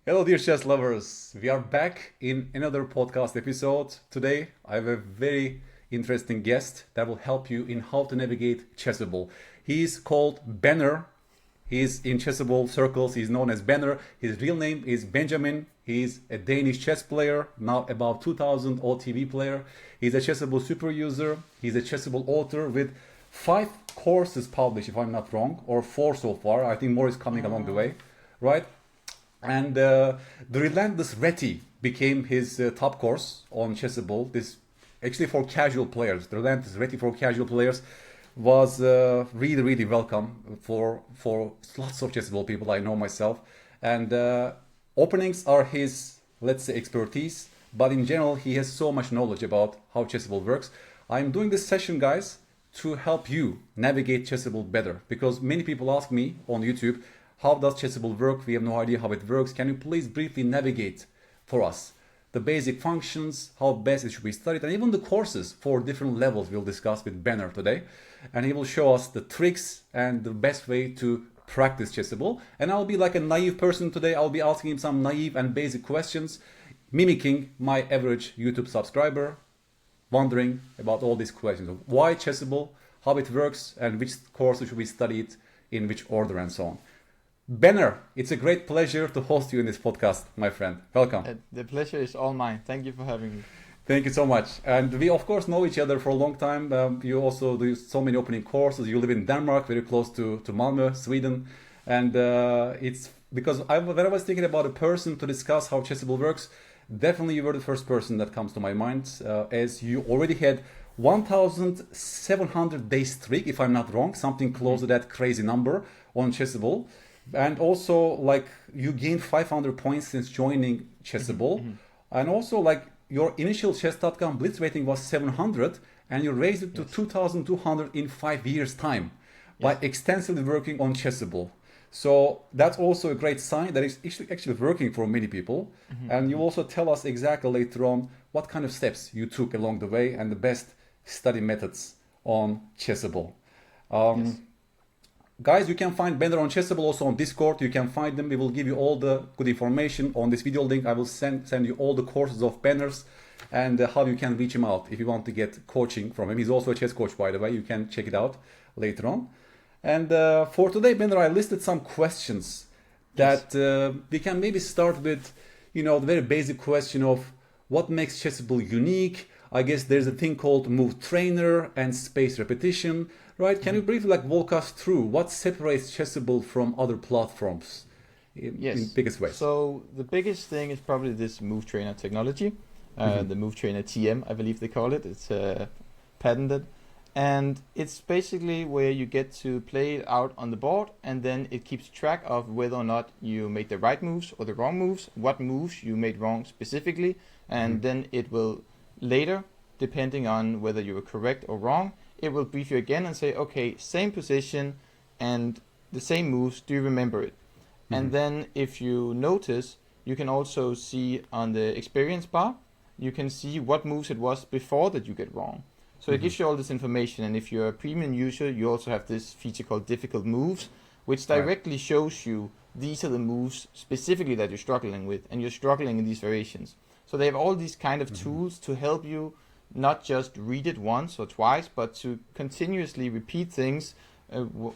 Hello, dear chess lovers. We are back in another podcast episode. Today, I have a very interesting guest that will help you in how to navigate Chessable. He's called Benner. He's in Chessable circles. He's known as Benner. His real name is Benjamin. He's a Danish chess player, now about 2000 OTV player. He's a Chessable super user. He's a Chessable author with 5 courses published, if I'm not wrong, or 4 so far. I think more is coming along the way, right? And the Relentless Reti became his top course on Chessable. This actually for casual players. The Relentless Reti for casual players was really welcome for lots of Chessable people. I know myself, and openings are his, let's say, expertise. But in general, he has so much knowledge about how Chessable works. I'm doing this session, guys, to help you navigate Chessable better, because many people ask me on YouTube, how does Chessable work? We have no idea how it works. Can you please briefly navigate for us the basic functions, how best it should be studied, and even the courses for different levels we'll discuss with Benner today. And he will show us the tricks and the best way to practice Chessable. And I'll be like a naive person today. I'll be asking him some naive and basic questions, mimicking my average YouTube subscriber, wondering about all these questions of why Chessable, how it works, and which courses should be studied in which order and so on. Benner, it's a great pleasure to host you in this podcast, my friend. Welcome. The pleasure is all mine. Thank you for having me. Thank you so much. And we, of course, know each other for a long time. You also do so many opening courses. You live in Denmark, very close to Malmö, Sweden. And it's because when I was thinking about a person to discuss how Chessable works, definitely you were the first person that comes to my mind, as you already had 1,700 day streak, if I'm not wrong, something close to that crazy number on Chessable. And also, like, you gained 500 points since joining Chessable. And also, like, your initial chess.com blitz rating was 700 and you raised it to 2,200 in 5 years time by extensively working on Chessable. So that's also a great sign that it's actually working for many people. And you also tell us exactly later on what kind of steps you took along the way and the best study methods on Chessable. Guys, you can find Benner on Chessable, also on Discord. You can find them. We will give you all the good information on this video link. I will send you all the courses of Benner's and how you can reach him out if you want to get coaching from him. He's also a chess coach, by the way. You can check it out later on. And for today, Benner, I listed some questions that we can maybe start with, the very basic question of what makes Chessable unique. I guess there's a thing called MoveTrainer and space repetition. Right? Can you briefly walk us through what separates Chessable from other platforms in biggest ways? So the biggest thing is probably this MoveTrainer technology, the MoveTrainer TM, I believe they call it. It's patented. And it's basically where you get to play it out on the board, and then it keeps track of whether or not you made the right moves or the wrong moves, what moves you made wrong specifically, and then it will later, depending on whether you were correct or wrong, it will brief you again and say, okay, same position and the same moves, do you remember it? And then if you notice, you can also see on the experience bar, you can see what moves it was before that you get wrong. So it gives you all this information, and if you're a premium user, you also have this feature called difficult moves, which directly shows you these are the moves specifically that you're struggling with, and you're struggling in these variations. So they have all these kind of tools to help you not just read it once or twice, but to continuously repeat things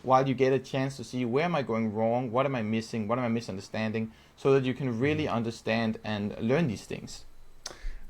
while you get a chance to see where am I going wrong, what am I missing, what am I misunderstanding, so that you can really understand and learn these things.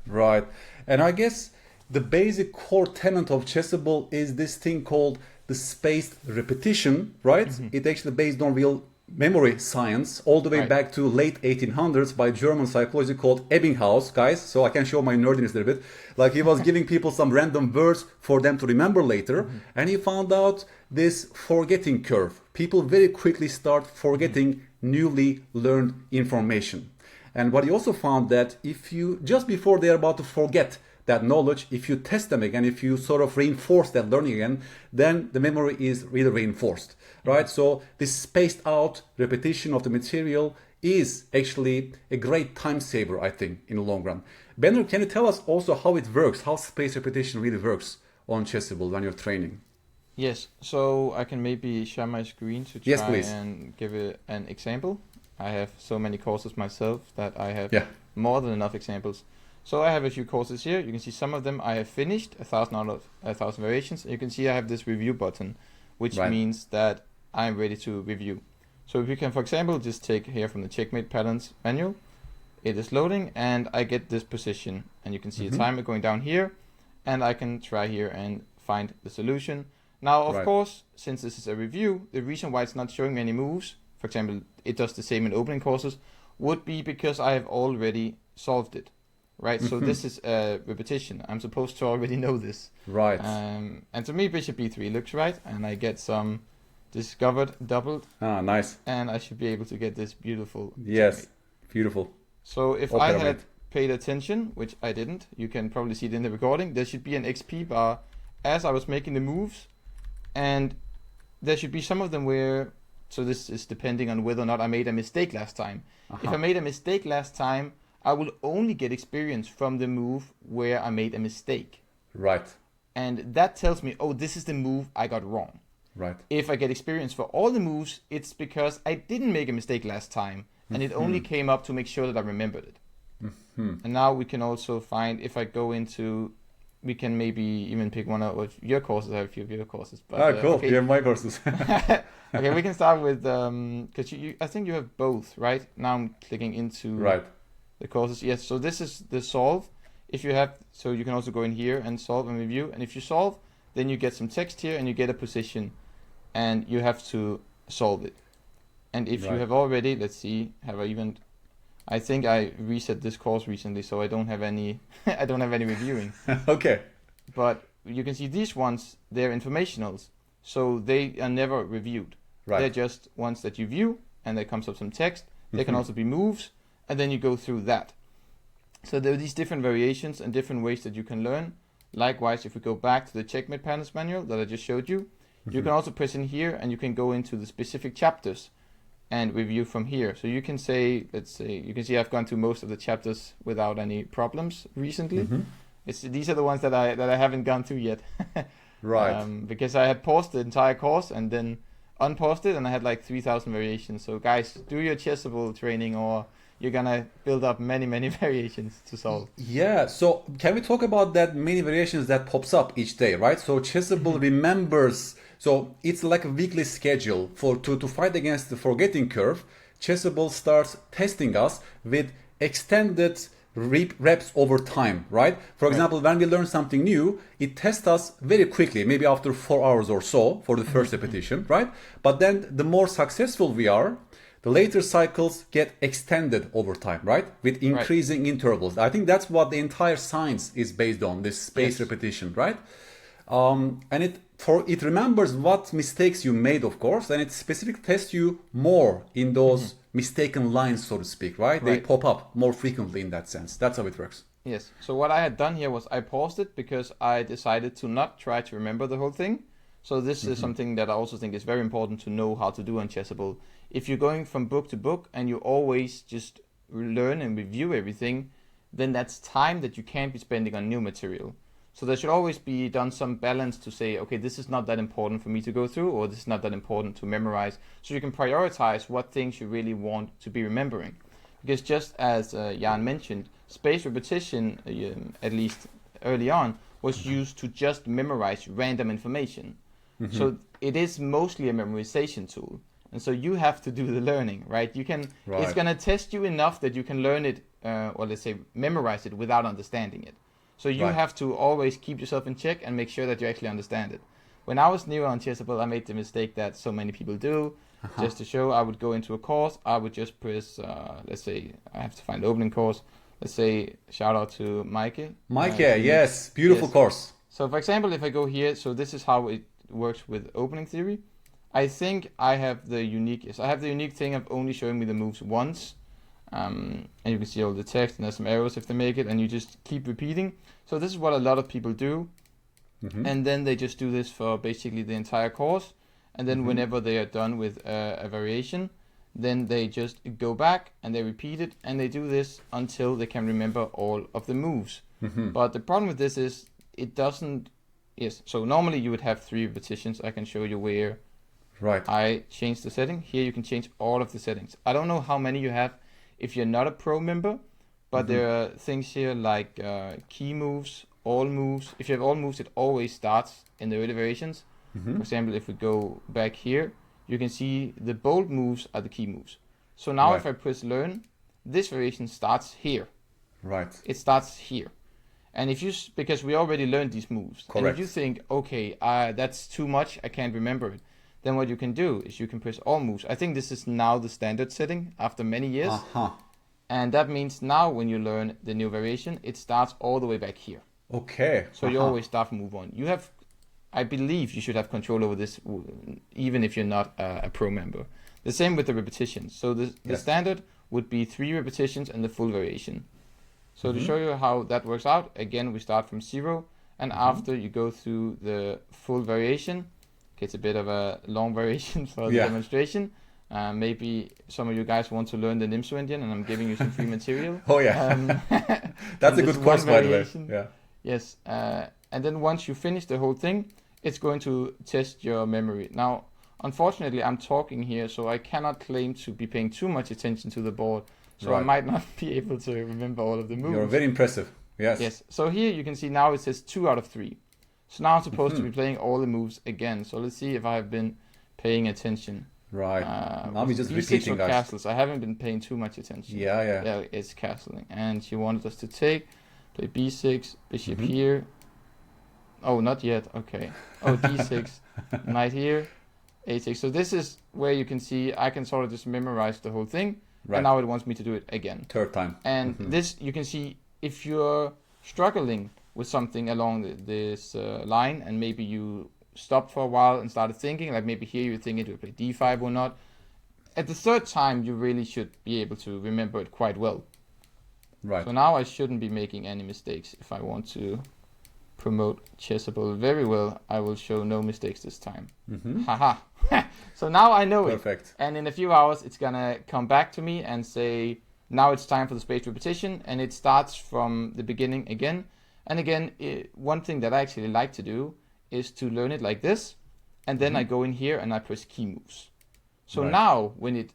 Right. And I guess the basic core tenet of Chessable is this thing called the spaced repetition, right? It actually based on real memory science all the way back to late 1800s by a German psychologist called Ebbinghaus, guys. So I can show my nerdiness a little bit. Like, he was giving people some random words for them to remember later, and he found out this forgetting curve. People very quickly start forgetting newly learned information. And what he also found that if you, just before they're about to forget that knowledge, if you test them again, if you sort of reinforce that learning again, then the memory is really reinforced, right? So this spaced out repetition of the material is actually a great time saver, I think, in the long run. Benner, can you tell us also how it works, how spaced repetition really works on Chessable when you're training? Yes, so I can maybe share my screen to try and give it an example. I have so many courses myself that I have Yeah. more than enough examples. So I have a few courses here. You can see some of them I have finished, 1,000 out of 1,000 variations. And you can see I have this review button, which Right. means that I'm ready to review. So if you can, for example, just take here from the Checkmate Patterns manual, it is loading and I get this position. And you can see a timer going down here, and I can try here and find the solution. Now, of Right. course, since this is a review, the reason why it's not showing me any moves, for example, it does the same in opening courses, would be because I have already solved it, right? So this is a repetition. I'm supposed to already know this. Right. And to me, bishop b3 looks right, and I get some discovered doubled, Nice. and I should be able to get this beautiful Yes. checkmate. Beautiful. So if Or I pyramid. had paid attention, which I didn't, you can probably see it in the recording, there should be an XP bar as I was making the moves, and there should be some of them where, so this is depending on whether or not I made a mistake last time. If I made a mistake last time, I will only get experience from the move where I made a mistake. Right. And that tells me, oh, this is the move I got wrong. Right. If I get experience for all the moves, it's because I didn't make a mistake last time, and it only came up to make sure that I remembered it. And now we can also find, if I go into, we can maybe even pick one of your courses. I have a few of your courses. But, Cool. okay. You have my courses. Okay, we can start with, because I think you have both, right? Now I'm clicking into Right. the courses. Yes, so this is the solve. If you have, so you can also go in here and solve and review. And if you solve, then you get some text here and you get a position, and you have to solve it. And if you Right. have already, let's see, have I even, I think I reset this course recently, so I don't have any, I don't have any reviewing. Okay. But you can see these ones, they're informationals, so they are never reviewed. Right. They're just ones that you view, and there comes up some text. They can also be moves, and then you go through that. So there are these different variations and different ways that you can learn. Likewise, if we go back to the Checkmate Patterns manual that I just showed you, you can also press in here and you can go into the specific chapters and review from here. So you can say, let's say, you can see I've gone through most of the chapters without any problems recently. These are the ones that I haven't gone through yet. Right. Because I had paused the entire course and then unpaused it, and I had like 3,000 variations. So guys, do your Chessable training, or you're gonna build up many variations to solve. Yeah, so can we talk about that many variations that pops up each day, right? So Chessable remembers, so it's like a weekly schedule to fight against the forgetting curve. Chessable starts testing us with extended reps over time, right? For example, when we learn something new, it tests us very quickly, maybe after 4 hours or so for the first repetition, right? But then the more successful we are, the later cycles get extended over time, right? With increasing intervals. I think that's what the entire science is based on, this spaced repetition, right? And it remembers what mistakes you made, of course, and it specifically tests you more in those mistaken lines, so to speak, right? They pop up more frequently in that sense. That's how it works. Yes. So what I had done here was I paused it because I decided to not try to remember the whole thing. So this is something that I also think is very important to know how to do on Chessable. If you're going from book to book and you always just learn and review everything, then that's time that you can't be spending on new material. So there should always be done some balance to say, okay, this is not that important for me to go through, or this is not that important to memorize. So you can prioritize what things you really want to be remembering. Because just as Jan mentioned, spaced repetition, at least early on, was used to just memorize random information. So it is mostly a memorization tool. And so you have to do the learning, right? It's going to test you enough that you can learn it, or let's say memorize it without understanding it. So you have to always keep yourself in check and make sure that you actually understand it. When I was new on Chessable, I made the mistake that so many people do. Just to show, I would go into a course, I would just press, let's say, I have to find the opening course. Let's say, shout out to Mike. Mike, yes, beautiful course. So for example, if I go here, so this is how it works with opening theory. I think I have the unique thing of only showing me the moves once. And you can see all the text and there's some arrows if they make it, and you just keep repeating. So this is what a lot of people do. And then they just do this for basically the entire course. And then whenever they are done with a variation, then they just go back and they repeat it, and they do this until they can remember all of the moves. But the problem with this is it doesn't. Yes, so normally you would have 3 repetitions. I can show you where Right. I change the setting. Here you can change all of the settings. I don't know how many you have if you're not a pro member, but there are things here like key moves, all moves. If you have all moves, it always starts in the early variations. For example, if we go back here, you can see the bold moves are the key moves. So now if I press learn, this variation starts here. Right. It starts here. And if you, because we already learned these moves, Correct. and if you think, okay, that's too much, I can't remember it, then what you can do is you can press all moves. I think this is now the standard setting after many years. And that means now when you learn the new variation, it starts all the way back here. Okay. So you always start from move 1. You have, I believe you should have control over this even if you're not a pro member. The same with the repetitions. So the standard would be 3 repetitions and the full variation. So to show you how that works out, again, we start from 0, and after you go through the full variation, okay, it's a bit of a long variation for the demonstration. Maybe some of you guys want to learn the Nimso Indian, and I'm giving you some free material. Oh yeah, that's a good course, by the way. Yeah. Yes, and then once you finish the whole thing, it's going to test your memory. Now, unfortunately, I'm talking here, so I cannot claim to be paying too much attention to the board. So I might not be able to remember all of the moves. You're very impressive. Yes. Yes. So here you can see now it says 2 out of 3. So now I'm supposed to be playing all the moves again. So let's see if I have been paying attention. Right. Now we're just repeating, or guys. castles. I haven't been paying too much attention. Yeah, it's castling. And she wanted us to play b6, bishop here. Oh, not yet. Okay. Oh, d6, knight here, a6. So this is where you can see I can sort of just memorize the whole thing. Right. And now it wants me to do it again. Third time. And this, you can see, if you're struggling with something along this line, and maybe you stopped for a while and started thinking, like maybe here you're thinking, do I play d5 or not? At the third time, you really should be able to remember it quite well. Right. So now I shouldn't be making any mistakes. If I want to promote Chessable very well, I will show no mistakes this time. Haha. So now I know Perfect. it. And in a few hours, it's going to come back to me and say, now it's time for the spaced repetition. And it starts from the beginning again. And again, one thing that I actually like to do is to learn it like this. And then I go in here and I press key moves. So now when it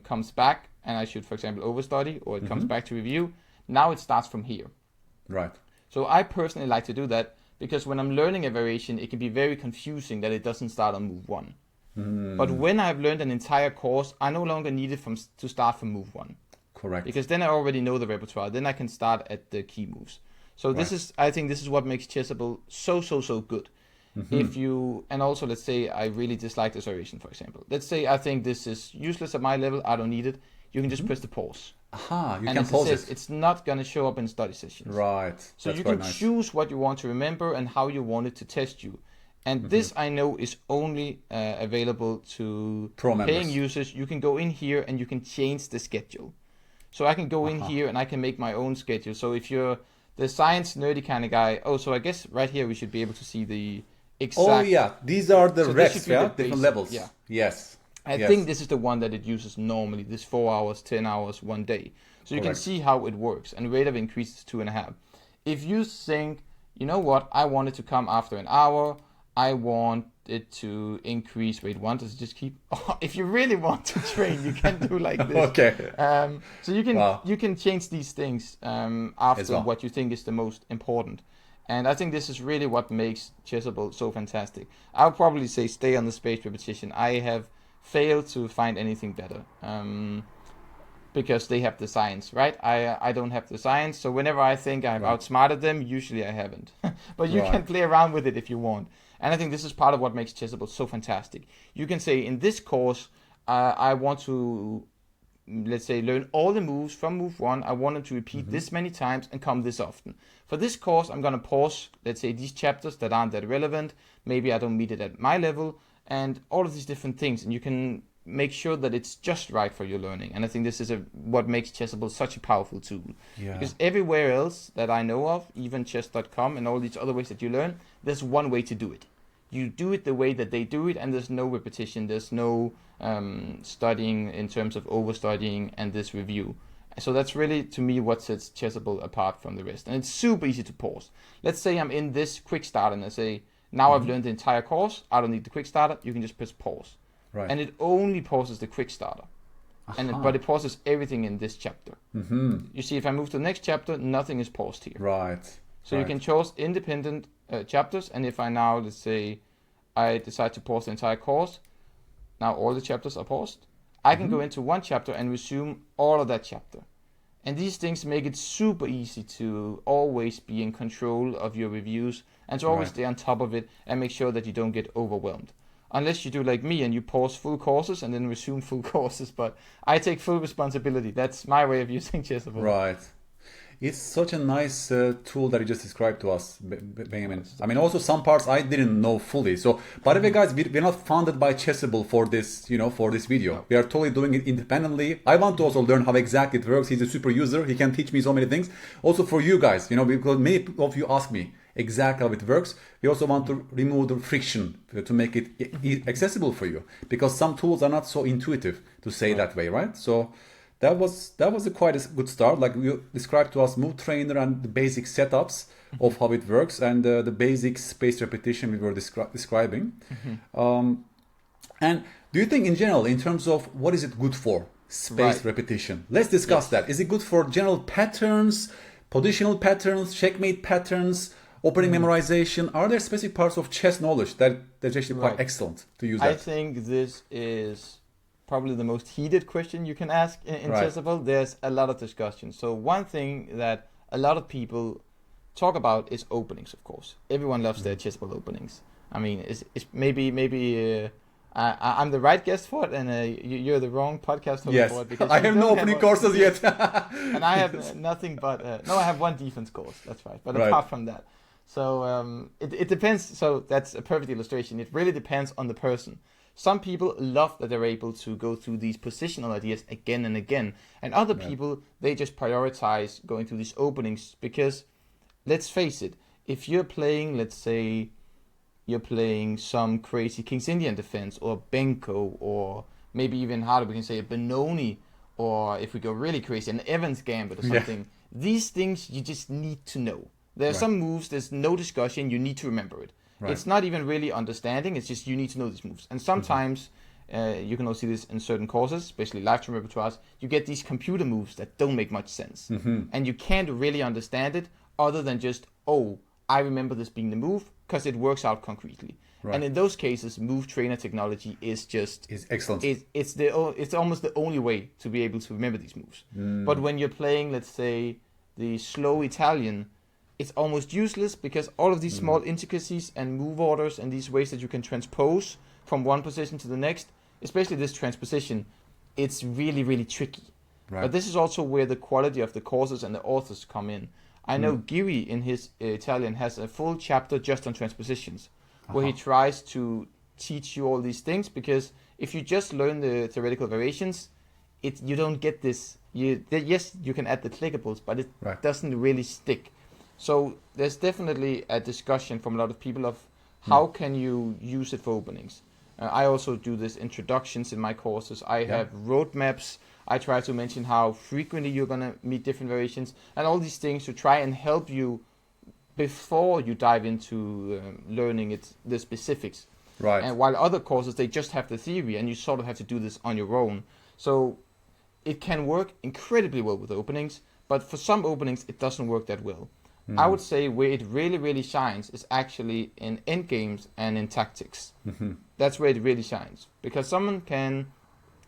comes back, and I should, for example, overstudy, or it comes back to review, now it starts from here. Right. So I personally like to do that, because when I'm learning a variation, it can be very confusing that it doesn't start on move 1. But when I've learned an entire course, I no longer need it to start from move 1. Correct. Because then I already know the repertoire. Then I can start at the key moves. So this is, I think this is what makes Chessable so good. If you, and also let's say I really dislike this variation, for example. Let's say I think this is useless at my level, I don't need it. You can just press the pause. Aha, you and can pause it. It's not going to show up in study sessions. Right. So That's you can nice. choose what you want to remember and how you want it to test you. And this I know is only available to paying users. You can go in here and you can change the schedule. So I can go in here and I can make my own schedule. So if you're the science nerdy kind of guy, so I guess right here we should be able to see the exact. Oh yeah, these are the reps, the different levels. Yeah. Yes. I think this is the one that it uses normally, this 4 hours, 10 hours, 1 day. So you can see how it works, and rate of increase is 2.5. If you think, you know what, I want it to come after an hour, I want it to increase, wait, one, does it just keep, if you really want to train, you can do like this. Okay. So you can change these things after what you think is the most important. And I think this is really what makes Chessable so fantastic. I would probably say stay on the spaced repetition. I have failed to find anything better because they have the science, right? I don't have the science, so whenever I think I've outsmarted them, usually I haven't. But you can play around with it if you want. And I think this is part of what makes Chessable so fantastic. You can say, in this course, I want to, let's say, learn all the moves from move 1. I want them to repeat this many times and come this often. For this course, I'm going to pause, let's say, these chapters that aren't that relevant. Maybe I don't meet it at my level. And all of these different things, and you can make sure that it's just right for your learning. And I think this is what makes Chessable such a powerful tool. Yeah. Because everywhere else that I know of, even chess.com and all these other ways that you learn, there's one way to do it. You do it the way that they do it, and there's no repetition, there's no studying in terms of overstudying and this review. So that's really, to me, what sets Chessable apart from the rest. And it's super easy to pause. Let's say I'm in this quick start and I say, Now I've learned the entire course. I don't need the quick starter. You can just press pause. Right. And it only pauses the quick starter. But it pauses everything in this chapter. You see, if I move to the next chapter, nothing is paused here. Right. So you can choose independent chapters. And if I now, let's say, I decide to pause the entire course, now all the chapters are paused. I can go into one chapter and resume all of that chapter. And these things make it super easy to always be in control of your reviews and to always stay on top of it and make sure that you don't get overwhelmed. Unless you do like me and you pause full courses and then resume full courses. But I take full responsibility. That's my way of using Chessable. Right. It's such a nice tool that you just described to us, Benjamin. I mean, also some parts I didn't know fully. So, by the way, guys, we're not funded by Chessable for this, for this video. No. We are totally doing it independently. I want to also learn how exactly it works. He's a super user. He can teach me so many things. Also for you guys, because many of you ask me exactly how it works. We also want to remove the friction to make it accessible for you, because some tools are not so intuitive to say that way, right? So that was quite a good start. Like you described to us MoveTrainer and the basic setups of how it works and the basic space repetition we were describing. And do you think in general, in terms of what is it good for, space repetition? Let's discuss that. Is it good for general patterns, positional patterns, checkmate patterns, opening memorization? Are there specific parts of chess knowledge that's actually quite excellent to use that? I think this is probably the most heated question you can ask in Chessable. There's a lot of discussion. So one thing that a lot of people talk about is openings, of course. Everyone loves their Chessable openings. I mean, it's maybe I'm the right guest for it, and you're the wrong podcast host for it. Because I have no opening courses yet. And I have nothing but... no, I have one defense course, that's right. But apart from that. So it depends. So that's a perfect illustration. It really depends on the person. Some people love that they're able to go through these positional ideas again and again. And other people, they just prioritize going through these openings because, let's face it, if you're playing, let's say, you're playing some crazy King's Indian defense or Benko or maybe even harder, we can say a Benoni, or if we go really crazy, an Evans Gambit or something. These things you just need to know. There are some moves, there's no discussion, you need to remember it. It's not even really understanding, it's just you need to know these moves. And sometimes, you can also see this in certain courses, especially lifetime repertoires, you get these computer moves that don't make much sense. And you can't really understand it other than just, oh, I remember this being the move, because it works out concretely. And in those cases, MoveTrainer technology is excellent. It's almost the only way to be able to remember these moves. But when you're playing, let's say, the slow Italian, it's almost useless because all of these small intricacies and move orders and these ways that you can transpose from one position to the next, especially this transposition, it's really, really tricky. But this is also where the quality of the courses and the authors come in. I know Giri in his Italian has a full chapter just on transpositions, where he tries to teach you all these things, because if you just learn the theoretical variations, you don't get this. Yes, you can add the clickables, but it doesn't really stick. So there's definitely a discussion from a lot of people of how can you use it for openings. I also do this introductions in my courses. I have roadmaps. I try to mention how frequently you're going to meet different variations and all these things to try and help you before you dive into learning the specifics. And while other courses, they just have the theory and you sort of have to do this on your own. So it can work incredibly well with openings, but for some openings, it doesn't work that well. I would say where it really, really shines is actually in endgames and in tactics. That's where it really shines. Because someone can,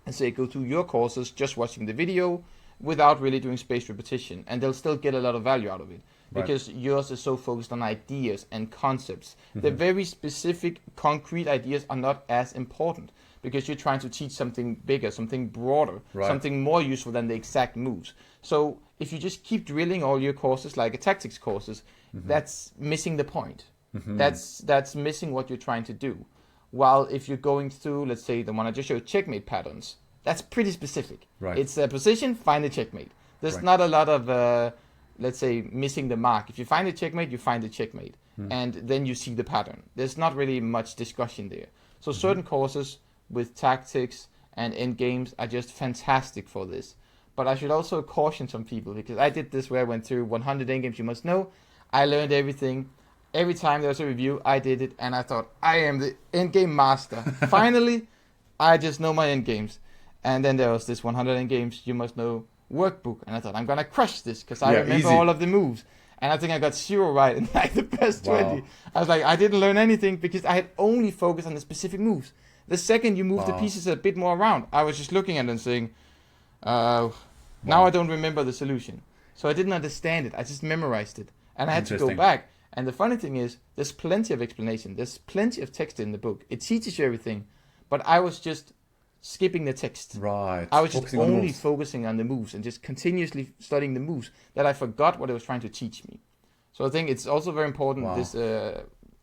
say, go through your courses just watching the video without really doing spaced repetition, and they'll still get a lot of value out of it. Because yours is so focused on ideas and concepts. The very specific, concrete ideas are not as important, because you're trying to teach something bigger, something broader, something more useful than the exact moves. So if you just keep drilling all your courses like a tactics courses, that's missing the point. That's missing what you're trying to do. While if you're going through, let's say the one I just showed, checkmate patterns, that's pretty specific. It's a position, find a checkmate. There's not a lot of, let's say, missing the mark. If you find a checkmate, you find a checkmate. And then you see the pattern. There's not really much discussion there. So certain courses with tactics and endgames are just fantastic for this. But I should also caution some people, because I did this where I went through 100 endgames you must know. I learned everything. every time there was a review, I did it, and I thought, I am the endgame master. Finally, I just know my endgames. And then there was this 100 endgames you must know workbook, and I thought, I'm gonna crush this because I remember all of the moves. And I think I got 0 right in like the first 20. I was like, I didn't learn anything because I had only focused on the specific moves. The second you move the pieces a bit more around, I was just looking at it and saying, now I don't remember the solution. So I didn't understand it. I just memorized it. And I had to go back. And the funny thing is, there's plenty of explanation. There's plenty of text in the book. It teaches you everything. But I was just skipping the text. Right. I was just only focusing on the moves and just continuously studying the moves that I forgot what it was trying to teach me. So I think it's also very important, this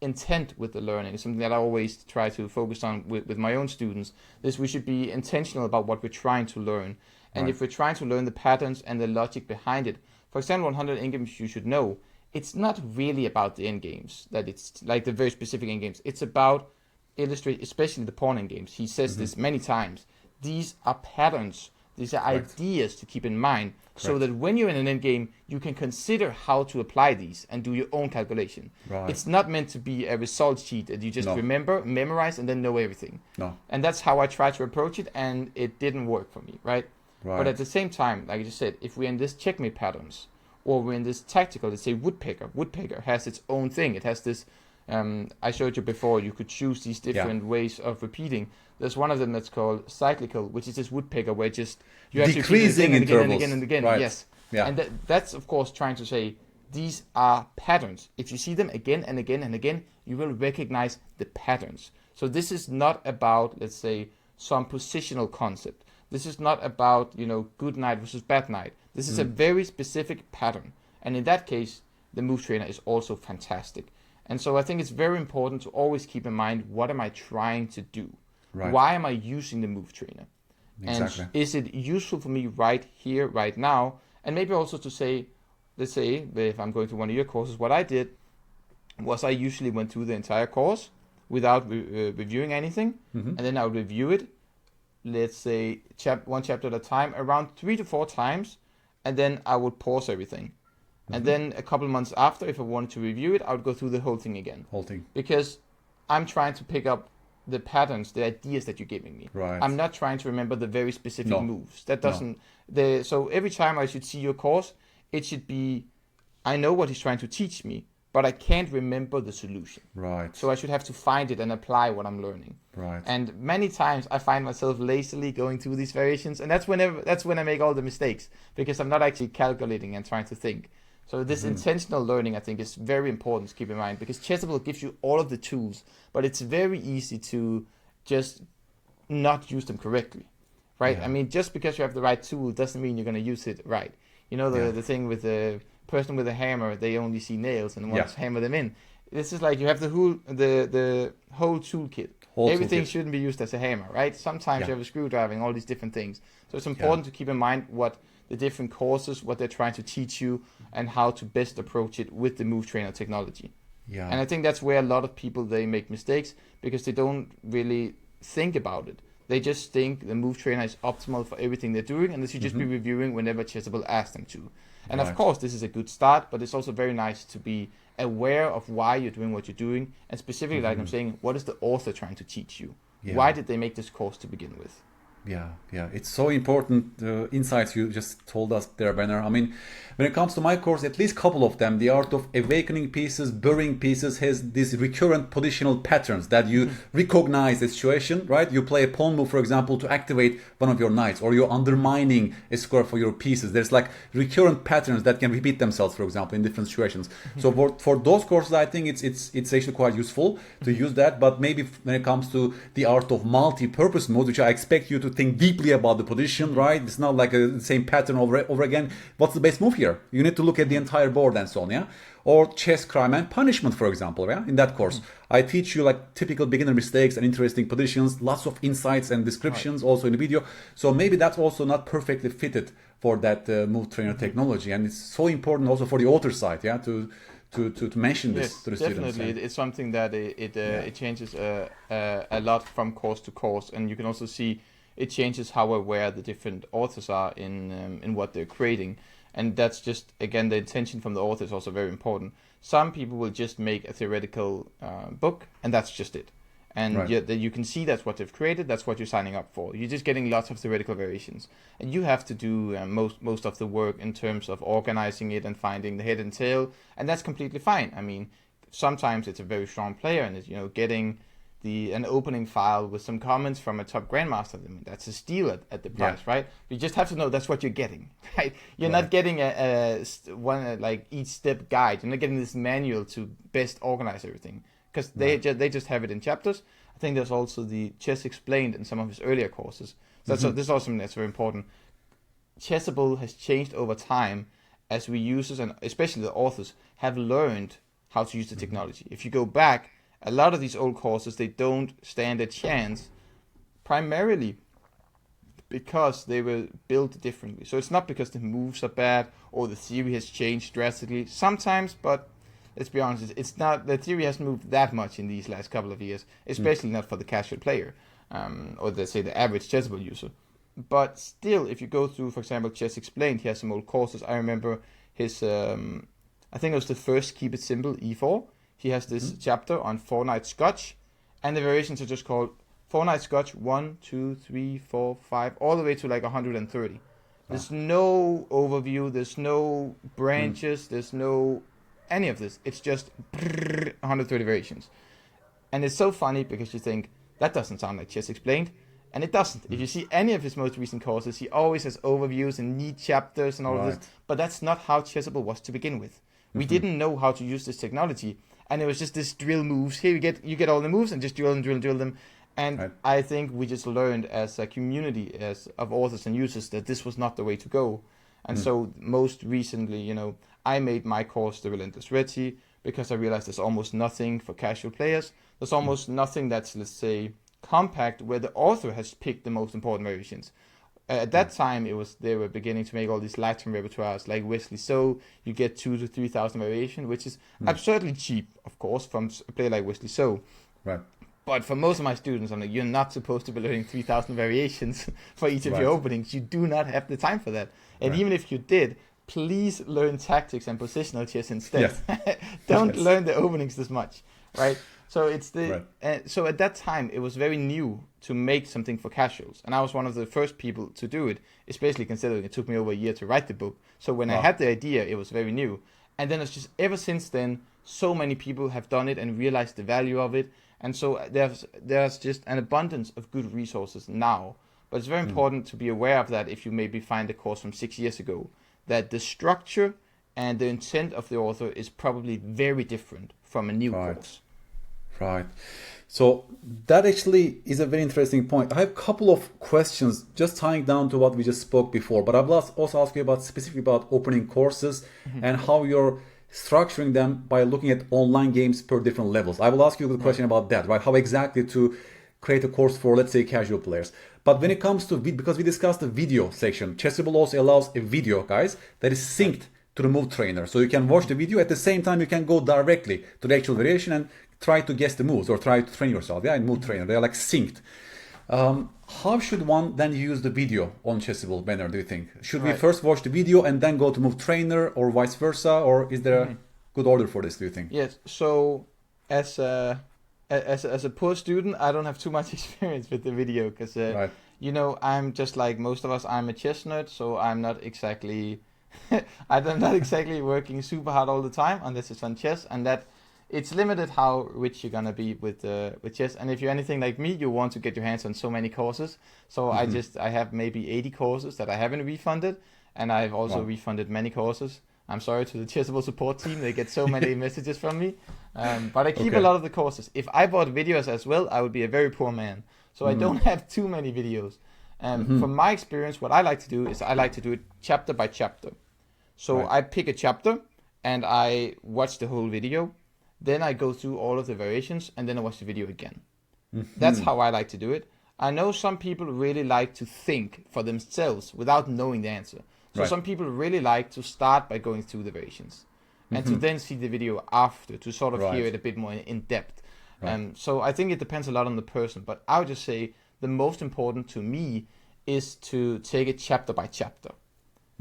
intent with the learning is something that I always try to focus on with my own students. This we should be intentional about what we're trying to learn. And if we're trying to learn the patterns and the logic behind it, for example, 100 endgames you should know, it's not really about the endgames, that it's like the very specific endgames. It's about illustrate, especially the pawn endgames. He says this many times. These are patterns. These are ideas to keep in mind, so that when you're in an endgame, you can consider how to apply these and do your own calculation. It's not meant to be a result sheet that you just remember, memorize, and then know everything. And that's how I try to approach it, and it didn't work for me, right? But at the same time, like I just said, if we're in this checkmate patterns, or we're in this tactical, let's say woodpecker. Woodpecker has its own thing. It has this, I showed you before, you could choose these different ways of repeating. There's one of them that's called cyclical, which is this woodpecker where just you actually decreasing again intervals. and again and again. Yes. And that's of course trying to say these are patterns. If you see them again and again and again, you will recognize the patterns. So this is not about, let's say, some positional concept. This is not about, good night versus bad night. This is a very specific pattern. And in that case, the MoveTrainer is also fantastic. And so I think it's very important to always keep in mind, what am I trying to do? Why am I using the MoveTrainer? And is it useful for me right here, right now? And maybe also to say, let's say, if I'm going to one of your courses, what I did was I usually went through the entire course without reviewing anything. And then I would review it, let's say one chapter at a time, around 3 to 4 times. And then I would pause everything. And then a couple of months after, if I wanted to review it, I would go through the whole thing again. Because I'm trying to pick up the patterns, the ideas that you're giving me. I'm not trying to remember the very specific moves. That doesn't... So every time I should see your course, it should be, I know what he's trying to teach me, but I can't remember the solution. So I should have to find it and apply what I'm learning. And many times I find myself lazily going through these variations, and that's when I make all the mistakes, because I'm not actually calculating and trying to think. So this intentional learning, I think, is very important to keep in mind, because Chessable gives you all of the tools, but it's very easy to just not use them correctly, right? I mean, just because you have the right tool doesn't mean you're going to use it right. The thing with the person with a hammer, they only see nails and want to hammer them in. This is like you have the whole toolkit. Everything shouldn't be used as a hammer, right? Sometimes you have a screwdriver and all these different things. So it's important to keep in mind what the different courses, what they're trying to teach you, and how to best approach it with the MoveTrainer technology. And I think that's where a lot of people, they make mistakes, because they don't really think about it. They just think the MoveTrainer is optimal for everything they're doing, and they should just be reviewing whenever Chessable asks them to. And of course, this is a good start, but it's also very nice to be aware of why you're doing what you're doing, and specifically, like I'm saying, what is the author trying to teach you? Why did they make this course to begin with? It's so important, the insights you just told us there, Benner. I mean, when it comes to my course, at least a couple of them, the art of awakening pieces, burying pieces, has these recurrent positional patterns that you recognize the situation, right? You play a pawn move, for example, to activate one of your knights, or you're undermining a square for your pieces. There's like recurrent patterns that can repeat themselves, for example, in different situations. So for those courses, I think it's actually quite useful to use that. But maybe when it comes to the art of multi-purpose mode, which I expect you to think deeply about the position, right? It's not like the same pattern over again. What's the best move here? You need to look at the entire board and so on, Or chess, crime, and punishment, for example, in that course. I teach you like typical beginner mistakes and interesting positions, lots of insights and descriptions also in the video. So maybe that's also not perfectly fitted for that MoveTrainer technology. And it's so important also for the author side, to mention this to the students. Definitely. It's something that it changes a lot from course to course, and you can also see it changes how aware the different authors are in what they're creating. And that's just, again, the intention from the author is also very important. Some people will just make a theoretical book, and that's just it. And you can see that's what they've created, that's what you're signing up for. You're just getting lots of theoretical variations. And you have to do most of the work in terms of organizing it and finding the head and tail, and that's completely fine. I mean, sometimes it's a very strong player, and it's, getting an opening file with some comments from a top grandmaster. I mean, that's a steal at the price, right? You just have to know that's what you're getting, right? You're not getting like each step guide. You're not getting this manual to best organize everything, because they just have it in chapters. I think there's also the Chess Explained in some of his earlier courses. So this is also something that's very important. Chessable has changed over time as we users, and especially the authors, have learned how to use the technology. If you go back, a lot of these old courses, they don't stand a chance, primarily because they were built differently. So it's not because the moves are bad or the theory has changed drastically. Sometimes, but let's be honest, it's not. The theory hasn't moved that much in these last couple of years, especially not for the casual player, or let's say the average Chessable user. But still, if you go through, for example, Chess Explained, he has some old courses. I remember his, I think it was the first Keep It Simple E4. He has this chapter on 4-night Scotch, and the variations are just called 4-night Scotch 1, 2, 3, 4, 5, all the way to like 130. There's no overview, there's no branches, there's no any of this. It's just 130 variations. And it's so funny because you think, that doesn't sound like Chess Explained. And it doesn't. If you see any of his most recent courses, he always has overviews and neat chapters and all of this. But that's not how Chessable was to begin with. We didn't know how to use this technology. And it was just this drill moves. Here you get all the moves and just drill them. And I think we just learned as a community of authors and users that this was not the way to go. And so most recently, I made my course The Relentless Retty because I realized there's almost nothing for casual players. There's almost nothing that's, let's say, compact, where the author has picked the most important variations. At that time, they were beginning to make all these Latin repertoires like Wesley. So you get 2,000 to 3,000 variation, which is absurdly cheap, of course, from a player like Wesley. So, but for most of my students, I'm like, you're not supposed to be learning 3,000 variations for each of your openings. You do not have the time for that. And even if you did, please learn tactics and positional chess instead. Don't learn the openings this much, right? So it's so at that time it was very new to make something for casuals, and I was one of the first people to do it, especially considering it took me over a year to write the book. So when I had the idea, it was very new, and then it's just ever since then, so many people have done it and realized the value of it, and so there's just an abundance of good resources now. But it's very important to be aware of that if you maybe find a course from 6 years ago, that the structure and the intent of the author is probably very different from a new course. Right. So that actually is a very interesting point. I have a couple of questions just tying down to what we just spoke before, but I will also ask you specifically about opening courses and how you're structuring them by looking at online games per different levels. I will ask you the question about that, right? How exactly to create a course for, let's say, casual players. But when it comes to, because we discussed the video section, Chessable also allows a video, guys, that is synced to the MoveTrainer. So you can watch the video at the same time you can go directly to the actual variation and try to guess the moves or try to train yourself. In MoveTrainer, they're like synced. How should one then use the video on Chessable, Benner, do you think? Should we first watch the video and then go to MoveTrainer, or vice versa? Or is there a good order for this, do you think? Yes, so as a poor student, I don't have too much experience with the video because, I'm just like most of us, I'm a chess nerd, so I'm not exactly... I'm not exactly working super hard all the time unless it's on chess, and that it's limited how rich you're gonna be with chess. And if you're anything like me, you want to get your hands on so many courses. So I have maybe 80 courses that I haven't refunded, and I've also refunded many courses. I'm sorry to the Chessable support team; they get so many messages from me. But I keep a lot of the courses. If I bought videos as well, I would be a very poor man. So I don't have too many videos. From my experience, what I like to do is I like to do it chapter by chapter. So I pick a chapter and I watch the whole video. Then I go through all of the variations and then I watch the video again. That's how I like to do it. I know some people really like to think for themselves without knowing the answer. So some people really like to start by going through the variations and to then see the video after to sort of hear it a bit more in depth. So I think it depends a lot on the person. But I would just say the most important to me is to take it chapter by chapter.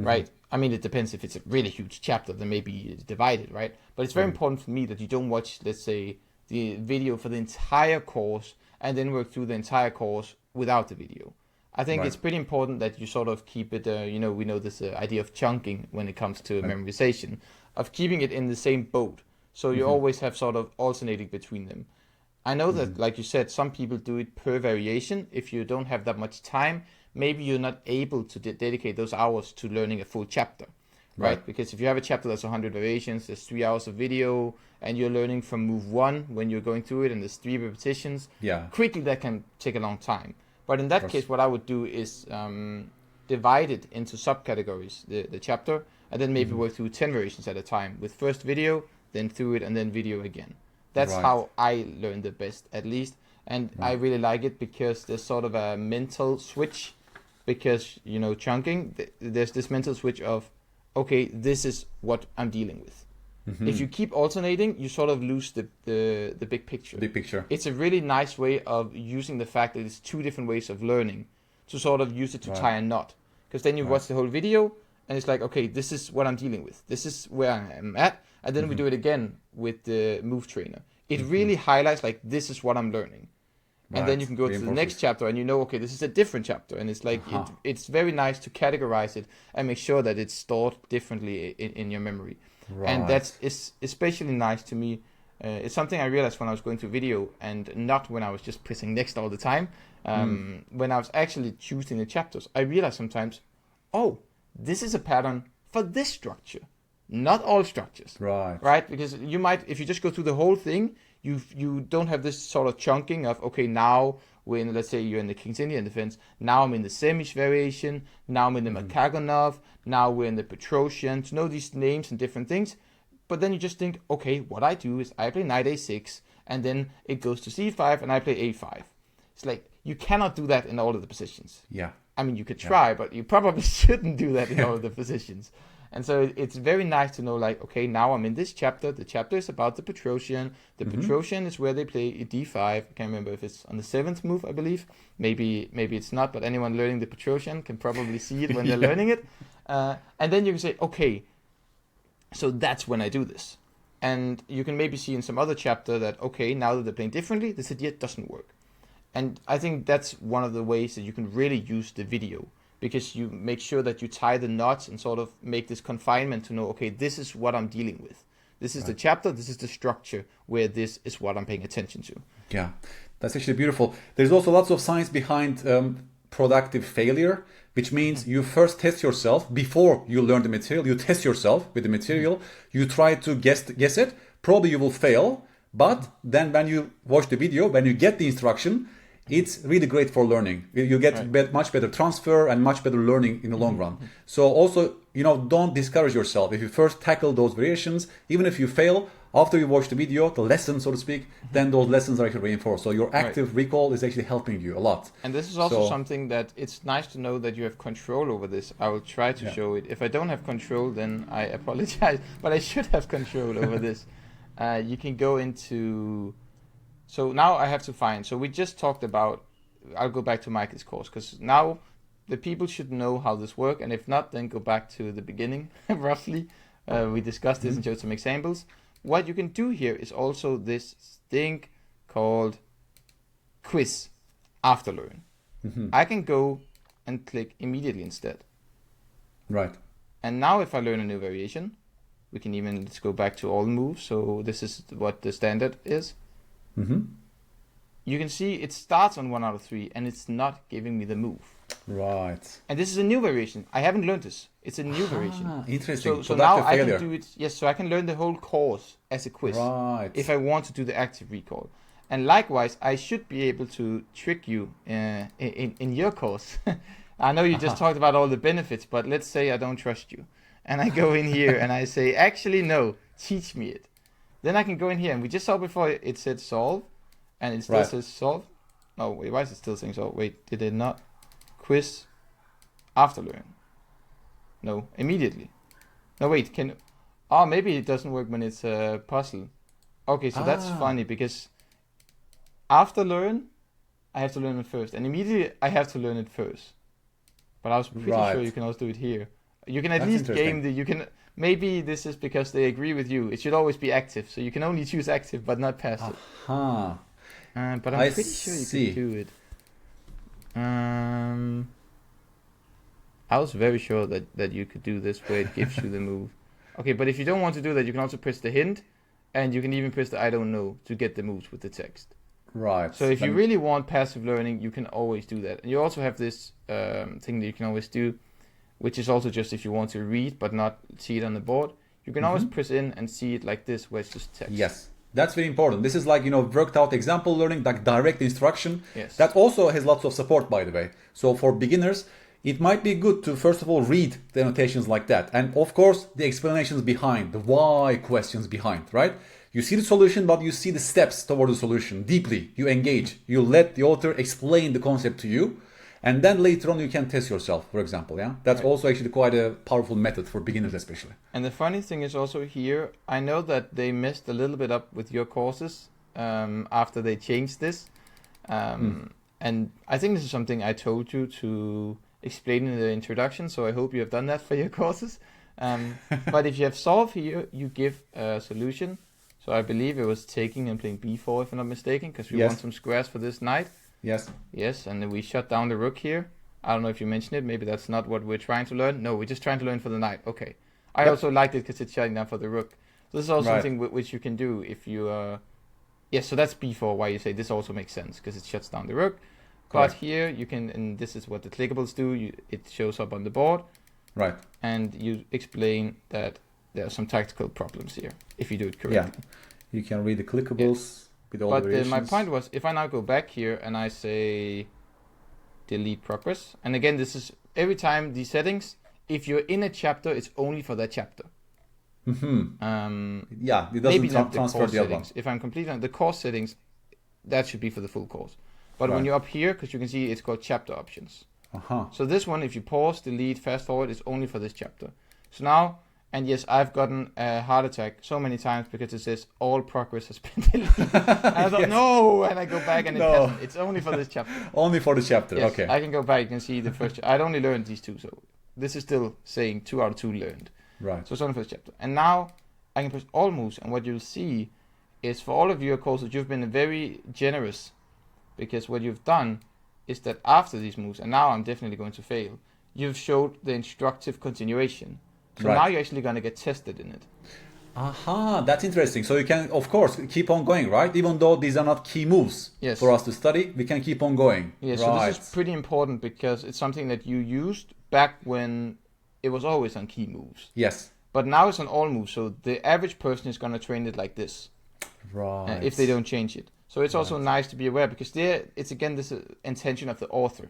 right? I mean, it depends. If it's a really huge chapter, then maybe divide it, right? But it's very important for me that you don't watch, let's say, the video for the entire course and then work through the entire course without the video. I think it's pretty important that you sort of keep it, we know this idea of chunking when it comes to memorization, of keeping it in the same boat. So you always have sort of alternating between them. I know that, like you said, some people do it per variation. If you don't have that much time, maybe you're not able to dedicate those hours to learning a full chapter, right? Because if you have a chapter that's 100 variations, there's 3 hours of video, and you're learning from move 1 when you're going through it, and there's 3 repetitions. Quickly, that can take a long time. But in that case, what I would do is divide it into subcategories, the chapter, and then maybe work through 10 variations at a time with first video, then through it, and then video again. That's how I learn the best, at least. And I really like it because there's sort of a mental switch. Because, chunking, there's this mental switch of, okay, this is what I'm dealing with. If you keep alternating, you sort of lose the big picture. Big picture. It's a really nice way of using the fact that it's 2 different ways of learning to sort of use it to tie a knot. Because then you watch the whole video, and it's like, okay, this is what I'm dealing with. This is where I am at. And then we do it again with the MoveTrainer. It really highlights, like, this is what I'm learning. And then you can go to the next chapter and okay, this is a different chapter. And it's like, it's very nice to categorize it and make sure that it's stored differently in your memory. And that's especially nice to me. It's something I realized when I was going to video and not when I was just pressing next all the time. When I was actually choosing the chapters, I realized sometimes, this is a pattern for this structure. Not all structures. Right? Because you might, if you just go through the whole thing, you don't have this sort of chunking of, okay, now when, let's say you're in the King's Indian defense, now I'm in the Semish variation, now I'm in the Makaganov, now we're in the Petrosian, to know these names and different things. But then you just think, okay, what I do is I play knight a6, and then it goes to c5, and I play a5. It's like, you cannot do that in all of the positions. I mean, you could try, but you probably shouldn't do that in all of the positions. And so it's very nice to know, like, okay, now I'm in this chapter. The chapter is about the Petrosian. The Petrosian is where they play d5. I can't remember if it's on the 7th move, I believe. Maybe it's not, but anyone learning the Petrosian can probably see it when they're learning it. And then you can say, okay, so that's when I do this. And you can maybe see in some other chapter that, okay, now that they're playing differently, this idea doesn't work. And I think that's one of the ways that you can really use the video. Because you make sure that you tie the knots and sort of make this confinement to know, okay, this is what I'm dealing with. This is the chapter, this is the structure, where this is what I'm paying attention to. Yeah, that's actually beautiful. There's also lots of science behind productive failure, which means you first test yourself before you learn the material. You test yourself with the material. You try to guess it. Probably you will fail. But then when you watch the video, when you get the instruction, it's really great for learning. You get much better transfer and much better learning in the long run. So also, don't discourage yourself. If you first tackle those variations, even if you fail, after you watch the video, the lesson, so to speak, then those lessons are actually reinforced. So your active recall is actually helping you a lot. And this is also something that it's nice to know that you have control over this. I will try to show it. If I don't have control, then I apologize. But I should have control over this. You can go into... So now I have to find, so we just talked about, I'll go back to Michael's course, because now the people should know how this works, and if not, then go back to the beginning, roughly. We discussed this and showed some examples. What you can do here is also this thing called quiz after learn. I can go and click immediately instead. Right. And now if I learn a new variation, we can even, let's go back to all moves. So this is what the standard is. You can see it starts on 1 out of 3 and it's not giving me the move. Right. And this is a new variation. I haven't learned this. It's a new variation. Interesting. So now I can do it. Yes, so I can learn the whole course as a quiz. Right. If I want to do the active recall. And likewise, I should be able to trick you in your course. I know you just talked about all the benefits, but let's say I don't trust you. And I go in here and I say, actually, no, teach me it. Then I can go in here, and we just saw before it said solve, and it still says solve. Oh, wait, why is it still saying solve? Wait, did it not? Quiz after learn. No, immediately. No, wait, maybe it doesn't work when it's a puzzle. Okay, so that's funny, because after learn, I have to learn it first, and immediately I have to learn it first. But I was pretty sure you can also do it here. You can at That's least interesting. game you can. Maybe this is because they agree with you. It should always be active, so you can only choose active but not passive. Aha. But I'm I pretty sure you could see. do it. I was very sure that you could do this where it gives you the move. Okay, but if you don't want to do that, you can also press the hint, and you can even press the I don't know to get the moves with the text. Right. So if you really want passive learning, you can always do that. And you also have this thing that you can always do, which is also just if you want to read but not see it on the board. You can always press in and see it like this, where it's just text. Yes. That's very important. This is like, worked out example learning, like direct instruction. Yes. That also has lots of support, by the way. So for beginners, it might be good to first of all read the annotations like that. And of course, the explanations behind, the why questions behind, right? You see the solution, but you see the steps toward the solution deeply. You engage. You let the author explain the concept to you. And then later on, you can test yourself, for example. Yeah, that's also actually quite a powerful method for beginners, especially. And the funny thing is also here, I know that they messed a little bit up with your courses after they changed this. And I think this is something I told you to explain in the introduction, so I hope you have done that for your courses. But if you have solve here, you give a solution. So I believe it was taking and playing b4, if I'm not mistaken, because we want some squares for this knight. Yes. Yes, and then we shut down the rook here. I don't know if you mentioned it. Maybe that's not what we're trying to learn. No, we're just trying to learn for the knight. Okay. I also liked it because it's shutting down for the rook. So this is also something which you can do if you... Yes, so that's b4, why you say this also makes sense, because it shuts down the rook. Correct. But here you can, and this is what the clickables do, it shows up on the board. Right. And you explain that there are some tactical problems here, if you do it correctly. Yeah, you can read the clickables with all the variations. But my point was, if I now go back here and I say delete progress, and again, this is every time these settings, if you're in a chapter, it's only for that chapter. Yeah, it doesn't maybe not transfer the other settings. one. If I'm completely on the course settings, that should be for the full course. But when you're up here, because you can see it's called chapter options. So this one, if you pause, delete, fast forward, is only for this chapter. So now, and yes, I've gotten a heart attack so many times because it says all progress has been deleted. And I thought, no, and I go back and it hasn't. It's only for this chapter. Only for the chapter, Yes, okay. I can go back and see the first I'd only learned these two, so this is still saying 2 out of 2 learned. Right. So it's only for this chapter. And now I can press all moves, and what you'll see is for all of your courses, you've been very generous, because what you've done is that after these moves, and now I'm definitely going to fail, you've showed the instructive continuation. So now you're actually going to get tested in it. Aha, that's interesting. So you can, of course, keep on going, right? Even though these are not key moves for us to study, we can keep on going. Yeah, so this is pretty important because it's something that you used back when it was always on key moves. Yes. But now it's on all moves, so the average person is going to train it like this. Right. If they don't change it. So it's also nice to be aware, because there, it's again this intention of the author.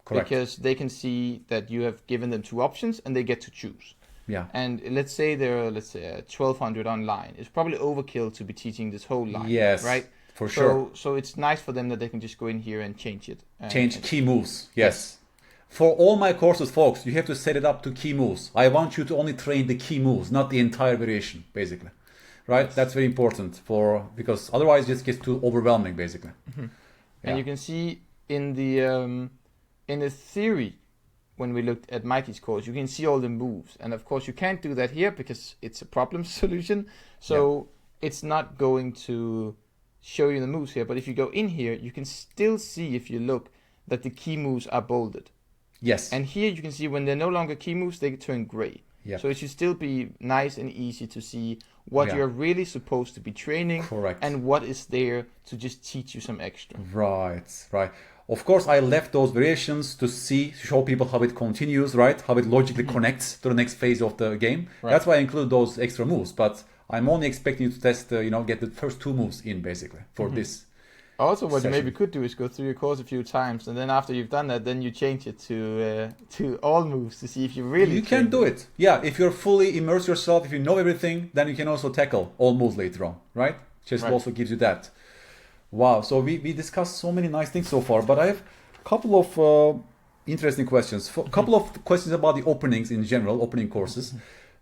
Correct. Because they can see that you have given them 2 options and they get to choose. Yeah. And let's say there are 1,200 online. It's probably overkill to be teaching this whole line. Yes. Right? For sure. So it's nice for them that they can just go in here and change it. Change key moves. Yes. For all my courses, folks, you have to set it up to key moves. I want you to only train the key moves, not the entire variation, basically. Right? Yes. That's very important because otherwise it just gets too overwhelming, basically. Mm-hmm. Yeah. And you can see in the theory, when we looked at Mikey's course, you can see all the moves. And of course, you can't do that here because it's a problem solution. So it's not going to show you the moves here. But if you go in here, you can still see, if you look, that the key moves are bolded. Yes. And here you can see when they're no longer key moves, they turn gray. Yep. So it should still be nice and easy to see what you're really supposed to be training. Correct. And what is there to just teach you some extra. Right. Of course, I left those variations to show people how it continues, right? How it logically connects to the next phase of the game. Right. That's why I include those extra moves. But I'm only expecting you to test, get the first 2 moves in, basically, for this. Also, what you maybe could do is go through your course a few times, and then after you've done that, then you change it to all moves to see if you really. You can do it. Yeah, if you're fully immerse yourself, if you know everything, then you can also tackle all moves later on, right? Chessable also gives you that. Wow, so we discussed so many nice things so far, but I have a couple of interesting questions. A couple of questions about the openings in general, opening courses.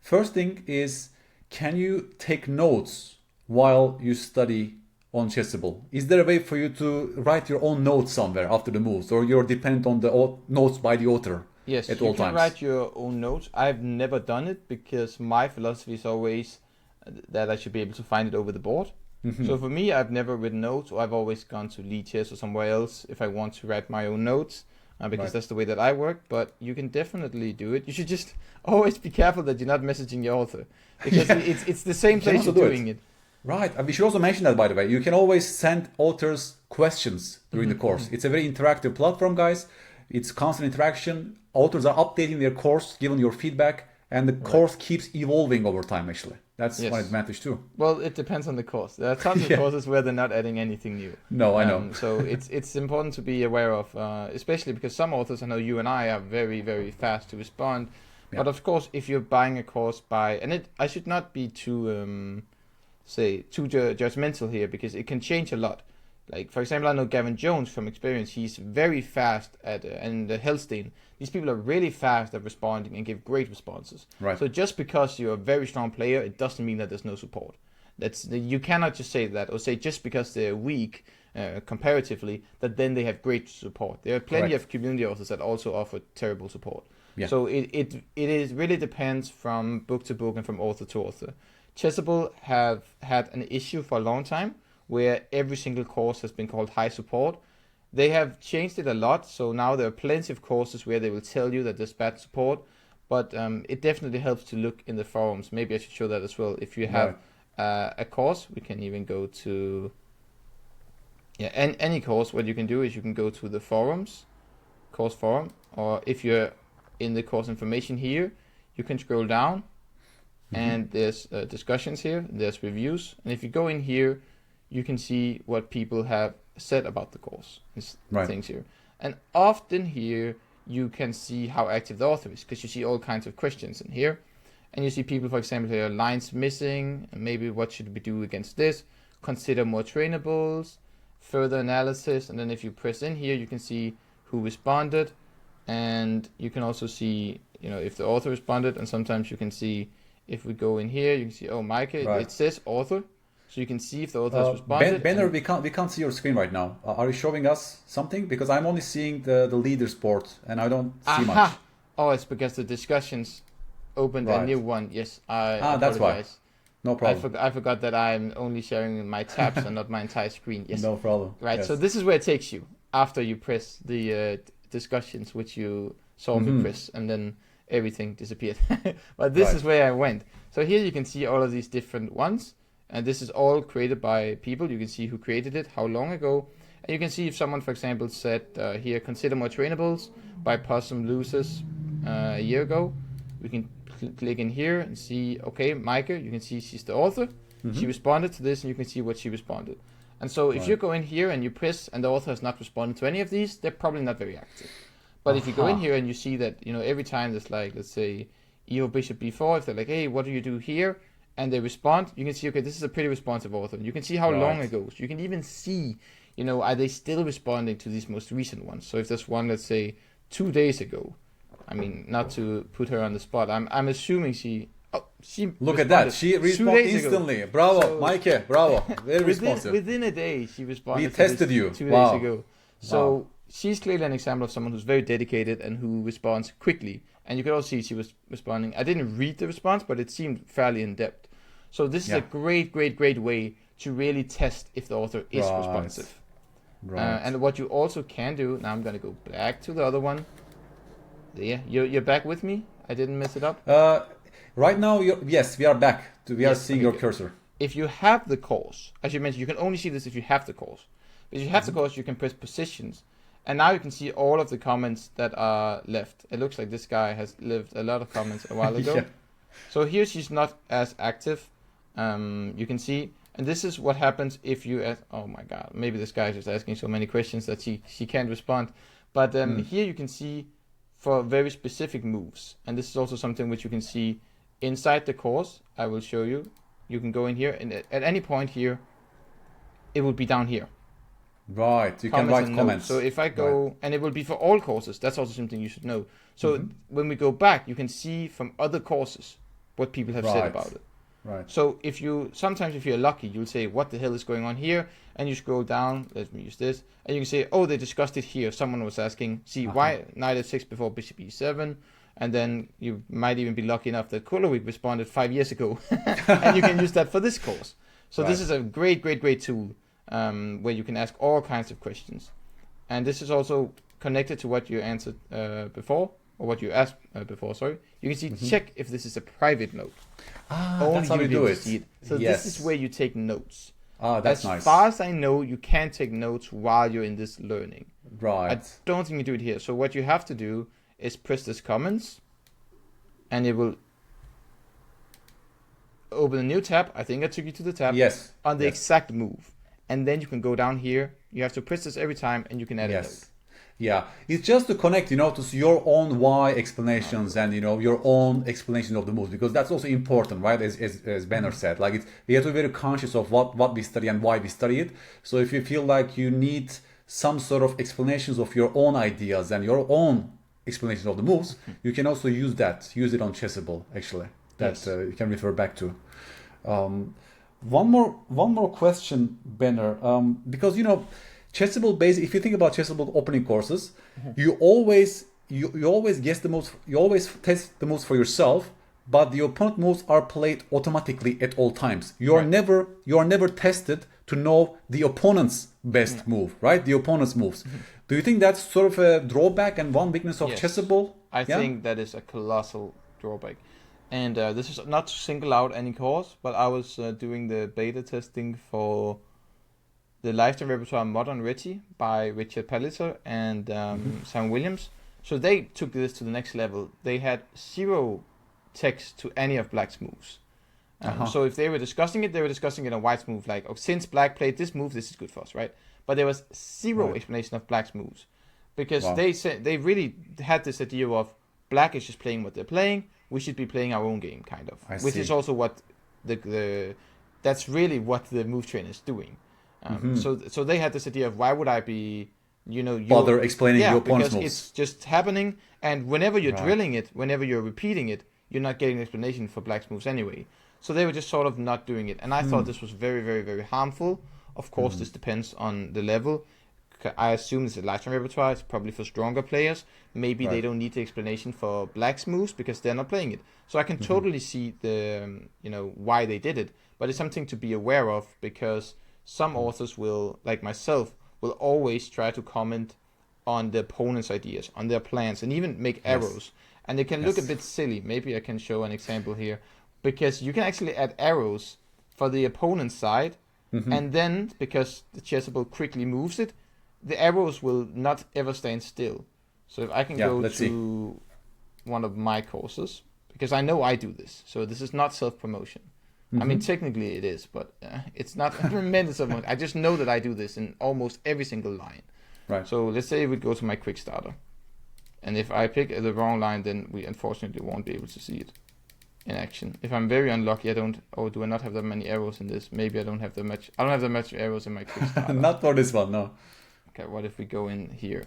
First thing is, can you take notes while you study on Chessable? Is there a way for you to write your own notes somewhere after the moves, or you're dependent on the notes by the author Yes, at you all can times. write your own notes. I've never done it because my philosophy is always that I should be able to find it over the board. So for me, I've never written notes, or I've always gone to Lichess or somewhere else if I want to write my own notes, because that's the way that I work. But you can definitely do it. You should just always be careful that you're not messaging your author, because it's the same place you're doing it. Right. And we should also mention that, by the way. You can always send authors questions during the course. It's a very interactive platform, guys. It's constant interaction. Authors are updating their course, given your feedback, and the course keeps evolving over time, actually. That's one advantage too. Well, it depends on the course. There are tons of courses where they're not adding anything new. No, I know. So it's important to be aware of, especially because some authors, I know you and I, are very, very fast to respond. Yeah. But of course, if you're buying a course I should not be too, too judgmental here, because it can change a lot. Like, for example, I know Gavin Jones from experience. He's very fast at, and Hellstein. These people are really fast at responding and give great responses. Right. So just because you're a very strong player, it doesn't mean that there's no support. You cannot just say that, or say just because they're weak comparatively, that then they have great support. There are plenty of community authors that also offer terrible support. Yeah. So it really depends from book to book and from author to author. Chessable have had an issue for a long time, where every single course has been called high support. They have changed it a lot, so now there are plenty of courses where they will tell you that there's bad support, but it definitely helps to look in the forums. Maybe I should show that as well. If you have a course, we can even go to any course. What you can do is you can go to the forums, course forum, or if you're in the course information here, you can scroll down, and there's discussions here, there's reviews, and if you go in here, you can see what people have said about the course, things here. And often here, you can see how active the author is, because you see all kinds of questions in here. And you see people, for example, here, lines missing, and maybe what should we do against this? Consider more trainables, further analysis. And then if you press in here, you can see who responded. And you can also see, if the author responded. And sometimes you can see, if we go in here, you can see, oh, Micah, it says author. So you can see if the author has responded. Benner, we can't see your screen right now. Are you showing us something? Because I'm only seeing the leader sport, and I don't see much. Oh, it's because the discussions opened a new one. Yes, I that's why. No problem. I forgot that I'm only sharing my tabs and not my entire screen. Yes. No problem. Right. Yes. So this is where it takes you after you press the discussions, which you saw me press, and then everything disappeared. But this is where I went. So here you can see all of these different ones. And this is all created by people. You can see who created it, how long ago. And you can see if someone, for example, said here, consider more trainables by Possum Losers a year ago. We can click in here and see, okay, Micah, you can see she's the author. She responded to this, and you can see what she responded. And so if you go in here and you press, and the author has not responded to any of these, they're probably not very active. But if you go in here and you see that, every time there's like, let's say, EO Bishop B4, if they're like, hey, what do you do here? And they respond, you can see, okay, this is a pretty responsive author. You can see how long ago. So you can even see, are they still responding to these most recent ones? So if there's one, let's say, 2 days ago, I mean, not to put her on the spot, I'm assuming she look at that. She responded instantly. Ago. Bravo, so, Mike. Bravo. Very responsive. Within a day, she responded. We tested you 2 days ago. So she's clearly an example of someone who's very dedicated and who responds quickly. And you could also see she was responding. I didn't read the response, but it seemed fairly in depth. So this is a great way to really test if the author is responsive. Right. And what you also can do, now I'm going to go back to the other one. Yeah, you're back with me? I didn't mess it up? Right now, yes, we are back. We are seeing your cursor. If you have the course, as you mentioned, you can only see this if you have the course. But if you have the course, you can press positions. And now you can see all of the comments that are left. It looks like this guy has left a lot of comments a while ago. So here she's not as active. You can see, and this is what happens if you ask, oh my god, maybe this guy is just asking so many questions that she can't respond. But here you can see for very specific moves. And this is also something which you can see inside the course. I will show you. You can go in here, and at any point here, it will be down here. Right, you can write comments. So if I go, and it will be for all courses, that's also something you should know. So when we go back, you can see from other courses what people have said about it. Right. So sometimes if you're lucky, you'll say, what the hell is going on here? And you scroll down, let me use this, and you can say, oh, they discussed it here. Someone was asking, why knight f6 before bishop e7? And then you might even be lucky enough that Kulovic responded 5 years ago. And you can use that for this course. So this is a great, great, great tool where you can ask all kinds of questions. And this is also connected to what you answered before, or what you asked before, sorry. You can see, check if this is a private note. That's how we do it. So this is where you take notes. That's nice. As far as I know, you can take notes while you're in this learning. Right. I don't think you do it here. So what you have to do is press this comments, and it will open a new tab. I think I took you to the tab. Yes. On the exact move. And then you can go down here. You have to press this every time, and you can add a note. Yeah, it's just to connect, to your own why explanations and your own explanation of the moves, because that's also important, right? As Benner said, like we have to be very conscious of what we study and why we study it. So if you feel like you need some sort of explanations of your own ideas and your own explanations of the moves, you can also use it on Chessable actually. That you can refer back to. One more question, Benner, because Chessable, basically, if you think about Chessable opening courses, you always guess the moves, you always test the moves for yourself, but the opponent moves are played automatically at all times. You are never tested to know the opponent's best move, right? The opponent's moves. Do you think that's sort of a drawback and one weakness of Chessable? I think that is a colossal drawback. And this is not to single out any course, but I was doing the beta testing for the lifetime repertoire Modern Reti by Richard Palliser and Sam Williams. So they took this to the next level. They had 0 text to any of Black's moves. So if they were discussing it, on White's move, like, since Black played this move, this is good for us, right? But there was 0 explanation of Black's moves, because they really had this idea of Black is just playing what they're playing. We should be playing our own game, kind of, which is also what that's really what the MoveTrainer is doing. So they had this idea of, why would I be, bother explaining your opponent's moves? It's just happening, and whenever you're drilling it, whenever you're repeating it, you're not getting an explanation for Black's moves anyway. So they were just sort of not doing it, and I thought this was very, very, very harmful. Of course, this depends on the level. I assume this is a lifetime repertoire. It's probably for stronger players. Maybe they don't need the explanation for Black's moves because they're not playing it. So I can totally see the why they did it, but it's something to be aware of, because some authors will, like myself, will always try to comment on the opponent's ideas, on their plans, and even make arrows. And they can look a bit silly. Maybe I can show an example here, because you can actually add arrows for the opponent's side, and then, because the Chessable quickly moves it, the arrows will not ever stand still. So if I can go to one of my courses, because I know I do this, so this is not self-promotion. I mean, technically it is, but it's not a tremendous amount. I just know that I do this in almost every single line. Right. So let's say we go to my quick starter. And if I pick the wrong line, then we unfortunately won't be able to see it in action. If I'm very unlucky, do I not have that many arrows in this? Maybe I don't have that much arrows in my quick starter. Not for this one, no. Okay, what if we go in here?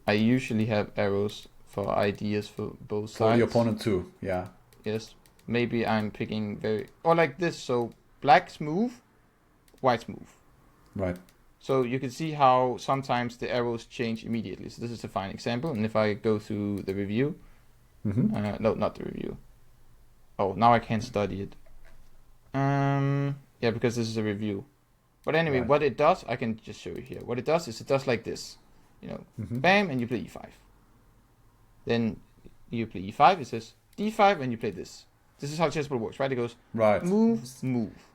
I usually have arrows for ideas for both sides. For the opponent too, yeah. Yes. Maybe I'm picking or like this. So Black's move, White's move. Right. So you can see how sometimes the arrows change immediately. So this is a fine example. And if I go through the review, no, not the review. Oh, now I can't study it. Yeah, because this is a review. But anyway, what it does, I can just show you here. What it does is it does like this, bam, and you play e5. Then you play e5. It says d5, and you play this. This is how Chessable works, right? It goes move, move,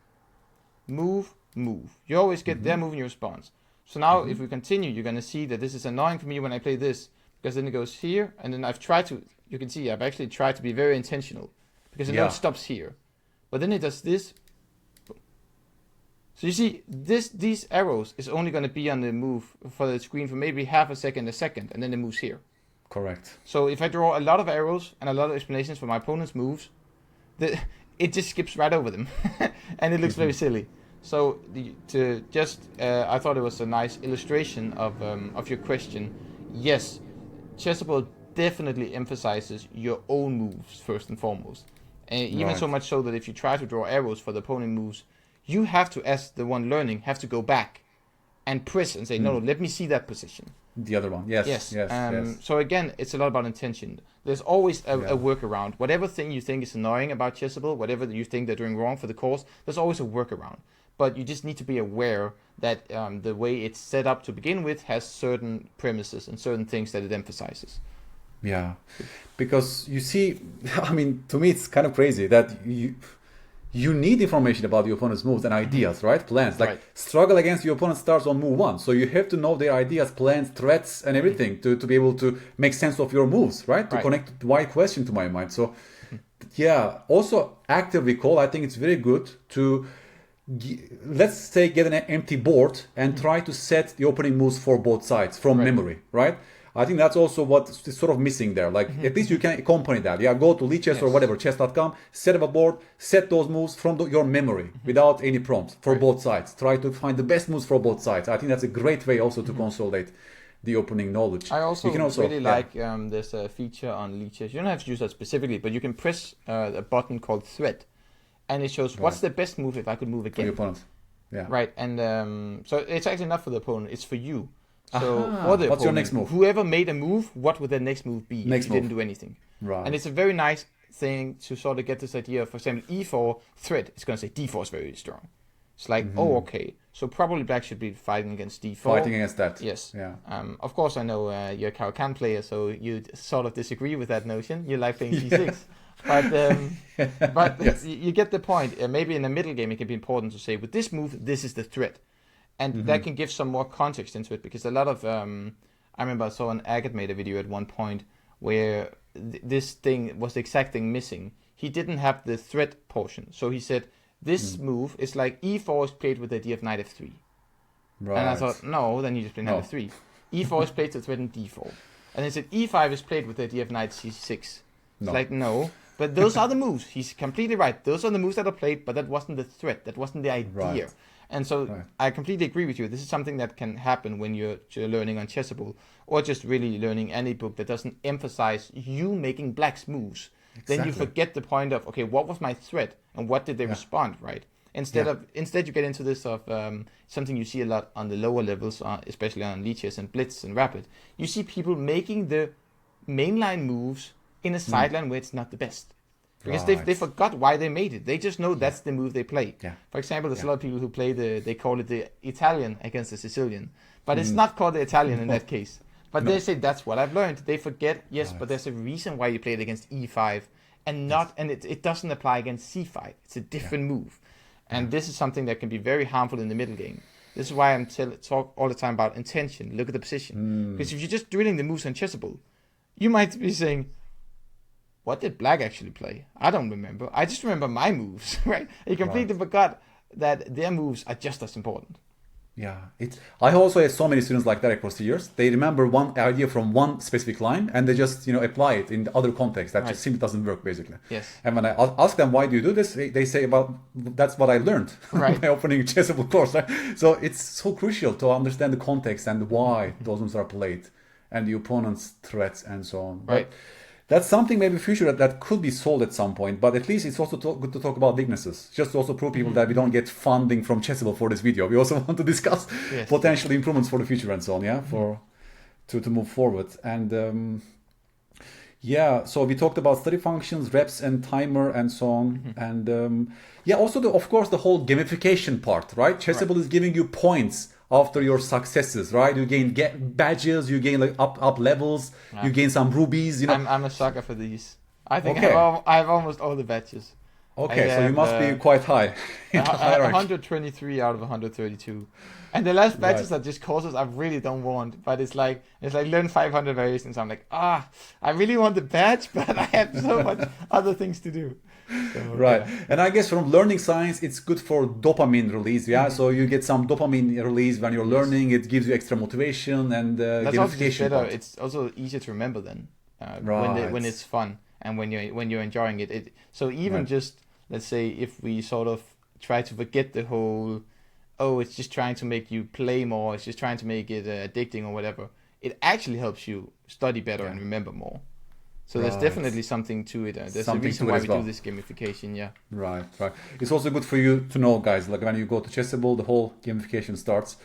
move, move. You always get their move in your response. So now, if we continue, you're going to see that this is annoying for me when I play this, because then it goes here, and then I've tried to. You can see I've actually tried to be very intentional, because it now stops here, but then it does this. So you see, these arrows is only going to be on the move for the screen for maybe half a second, and then it moves here. Correct. So if I draw a lot of arrows and a lot of explanations for my opponent's moves, it just skips right over them, and it looks very silly. So I thought it was a nice illustration of your question. Yes, Chessable definitely emphasizes your own moves first and foremost, Even so much so that if you try to draw arrows for the opponent moves, you have to, as the one learning, have to go back and press and say, no, let me see that position. The other one, yes. So again, it's a lot about intention. There's always a workaround. Whatever thing you think is annoying about Chessable, whatever you think they're doing wrong for the course, there's always a workaround. But you just need to be aware that the way it's set up to begin with has certain premises and certain things that it emphasizes. Yeah, because you see, I mean, to me, it's kind of crazy that you need information about the opponent's moves and ideas, right? Plans. Like struggle against your opponent starts on move 1. So you have to know their ideas, plans, threats, and everything to be able to make sense of your moves, right? To connect why question to my mind. So yeah, also active recall, I think it's very good to, let's say, get an empty board and try to set the opening moves for both sides from memory, right? I think that's also what's sort of missing there. Like at least you can accompany that. Yeah, go to Lichess or whatever, chess.com, set up a board, set those moves from your memory without any prompts for both sides. Try to find the best moves for both sides. I think that's a great way also to consolidate the opening knowledge. I also really like there's a feature on Lichess. You don't have to use that specifically, but you can press a button called Thread, and it shows what's the best move if I could move again. For your opponent. Yeah. Right, and so it's actually not for the opponent, it's for you. So for the what's your next move? Whoever made a move, what would their next move be if you didn't do anything? Right. And it's a very nice thing to sort of get this idea of, for example, e4 threat. It's going to say d4 is very strong. It's like, oh, okay. So probably black should be fighting against d4. Fighting against that. Yes. Yeah. Of course, I know you're a Caro-Kann player, so you sort of disagree with that notion. You like playing g6. But you get the point. Maybe in the middle game, it can be important to say, with this move, this is the threat. And that can give some more context into it, because a lot of I remember I saw an Agate made a video at one point where this thing was the exact thing missing. He didn't have the threat portion, so he said this move is like e4 is played with the idea of knight f3. Right. And I thought, no, then you just play knight f3. e4 is played to threaten d4, and he said e5 is played with the idea of knight c6. It's like, no, but those are the moves. He's completely right. Those are the moves that are played, but that wasn't the threat. That wasn't the idea. Right. And so I completely agree with you. This is something that can happen when you're learning on Chessable, or just really learning any book that doesn't emphasize you making black's moves. Exactly. Then you forget the point of, okay, what was my threat and what did they respond, right? Instead you get into this of something you see a lot on the lower levels, especially on Lichess and Blitz and Rapid. You see people making the mainline moves in a sideline where it's not the best. Because they forgot why they made it. They just know that's the move they play. Yeah. For example, there's a lot of people who play they call it the Italian against the Sicilian. But it's not called the Italian in that case. But they say, that's what I've learned. They forget, but there's a reason why you play it against e5 and and it doesn't apply against c5. It's a different move. And this is something that can be very harmful in the middle game. This is why I'm talk all the time about intention. Look at the position. Because if you're just drilling the moves on Chessable, you might be saying, what did black actually play? I don't remember. I just remember my moves, right? You completely forgot that their moves are just as important. Yeah, I also had so many students like that across the years. They remember one idea from one specific line and they just apply it in the other context. That just simply doesn't work, basically. Yes. And when I ask them, why do you do this? They say, that's what I learned in my opening Chessable course. Right? So it's so crucial to understand the context and why those moves are played and the opponent's threats and so on. Right. But that's something maybe future that could be solved at some point, but at least it's also good to talk about weaknesses. Just to also prove people that we don't get funding from Chessable for this video. We also want to discuss potential improvements for the future and so on, to move forward. And so we talked about study functions, reps and timer and so on. And also of course the whole gamification part, right? Chessable is giving you points after your successes, right? You gain badges, you gain like up levels, you gain some rubies. I'm a sucker for these. I think I have almost all the badges. Okay, so you must be quite high. 123 out of 132. And the last badges are just courses I really don't want. But it's like learn 500 variations. I'm like, I really want the badge, but I have so much other things to do. So, and I guess from learning science it's good for dopamine release, so you get some dopamine release when you're learning. It gives you extra motivation and that's gamification also better. It's also easier to remember then when it's fun and when you're enjoying it. So even just, let's say, if we sort of try to forget the whole it's just trying to make you play more, it's just trying to make it addicting or whatever, it actually helps you study better and remember more. So there's definitely something to it. There's a reason why we do this gamification, yeah. Right. It's also good for you to know, guys, like when you go to Chessable, the whole gamification starts.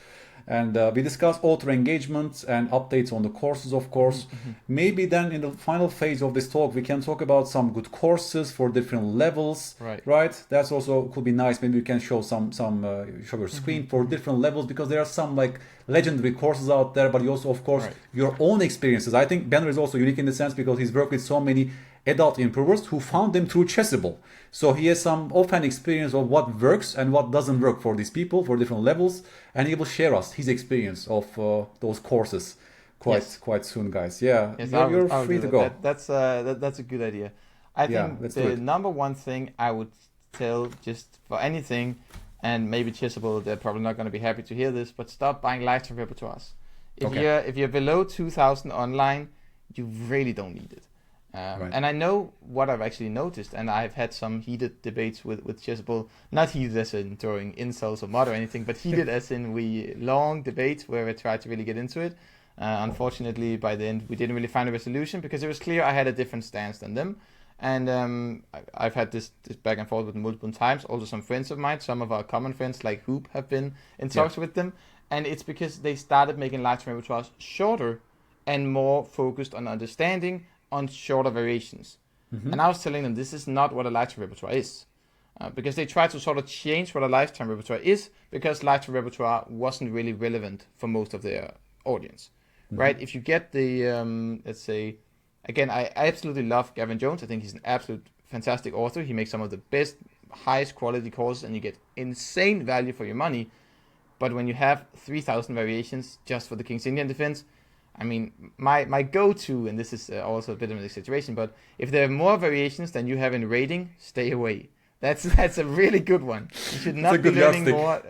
And we discuss author engagement and updates on the courses, of course. Maybe then in the final phase of this talk, we can talk about some good courses for different levels. Right? That's also could be nice. Maybe you can show show your screen for different levels, because there are some like legendary courses out there, but you also, of course, your own experiences. I think Benner is also unique in the sense because he's worked with so many adult improvers who found them through Chessable. So he has some offhand experience of what works and what doesn't work for these people for different levels, and he will share us his experience of those courses quite soon, guys. Yeah, yes, you're free to go. That's a good idea. I think the number one thing I would tell just for anything, and maybe Chessable, they're probably not going to be happy to hear this, but stop buying lifetime repertoires. If you're below 2,000 online, you really don't need it. And I know what I've actually noticed, and I've had some heated debates with Chessable, not heated as in throwing insults or mud or anything, but heated as in long debates where I tried to really get into it. Unfortunately, by the end, we didn't really find a resolution because it was clear I had a different stance than them. And I've had this back and forth with them multiple times. Also, some friends of mine, some of our common friends like Hoop, have been in talks with them. And it's because they started making lifetime repertoires shorter and more focused on understanding on shorter variations. And I was telling them this is not what a lifetime repertoire is. Because they tried to sort of change what a lifetime repertoire is, because lifetime repertoire wasn't really relevant for most of their audience. Right? If you get the, let's say, again, I absolutely love Gavin Jones. I think he's an absolute fantastic author. He makes some of the best, highest quality courses, and you get insane value for your money. But when you have 3,000 variations just for the King's Indian defense, I mean, my go-to, and this is also a bit of a situation, but if there are more variations than you have in rating, stay away. That's a really good one. You should not be learning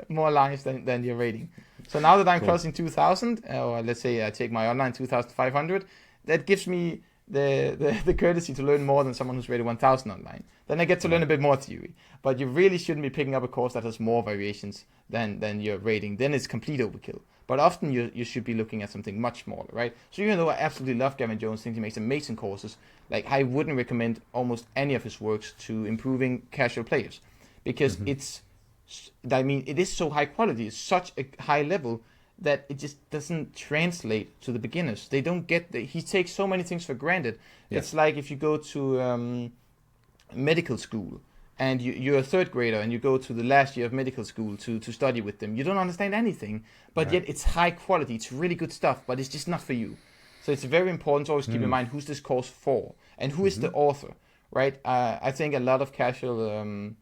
more lines than your rating. So now that I'm crossing 2,000, or let's say I take my online 2,500, that gives me the courtesy to learn more than someone who's rated 1,000 online. Then I get to learn a bit more theory. But you really shouldn't be picking up a course that has more variations than your rating. Then it's complete overkill. But often you should be looking at something much smaller, right? So even though I absolutely love Gavin Jones, think he makes amazing courses, like I wouldn't recommend almost any of his works to improving casual players, because it is so high quality, it's such a high level that it just doesn't translate to the beginners. They don't get he takes so many things for granted. It's like if you go to medical school and you're a third grader and you go to the last year of medical school to study with them. You don't understand anything, but yet it's high quality. It's really good stuff, but it's just not for you. So it's very important to always keep in mind who's this course for and who is the author, right? I think a lot of a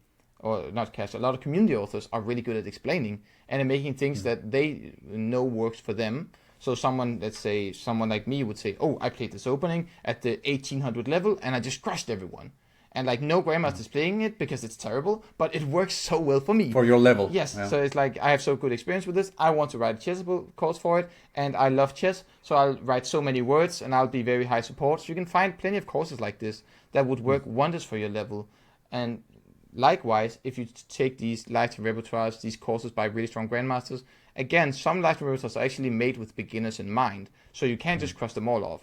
lot of community authors are really good at explaining and making things that they know works for them. So let's say someone like me would say, oh, I played this opening at the 1800 level and I just crushed everyone. And like no grandmaster's playing it because it's terrible, but it works so well for me. For your level. Yes. Yeah. So it's like I have so good experience with this. I want to write a Chessable course for it, and I love chess, so I'll write so many words and I'll be very high support. So you can find plenty of courses like this that would work wonders for your level. And likewise, if you take these lifetime repertoires, these courses by really strong grandmasters, again, some lifetime repertoires are actually made with beginners in mind, so you can't just cross them all off.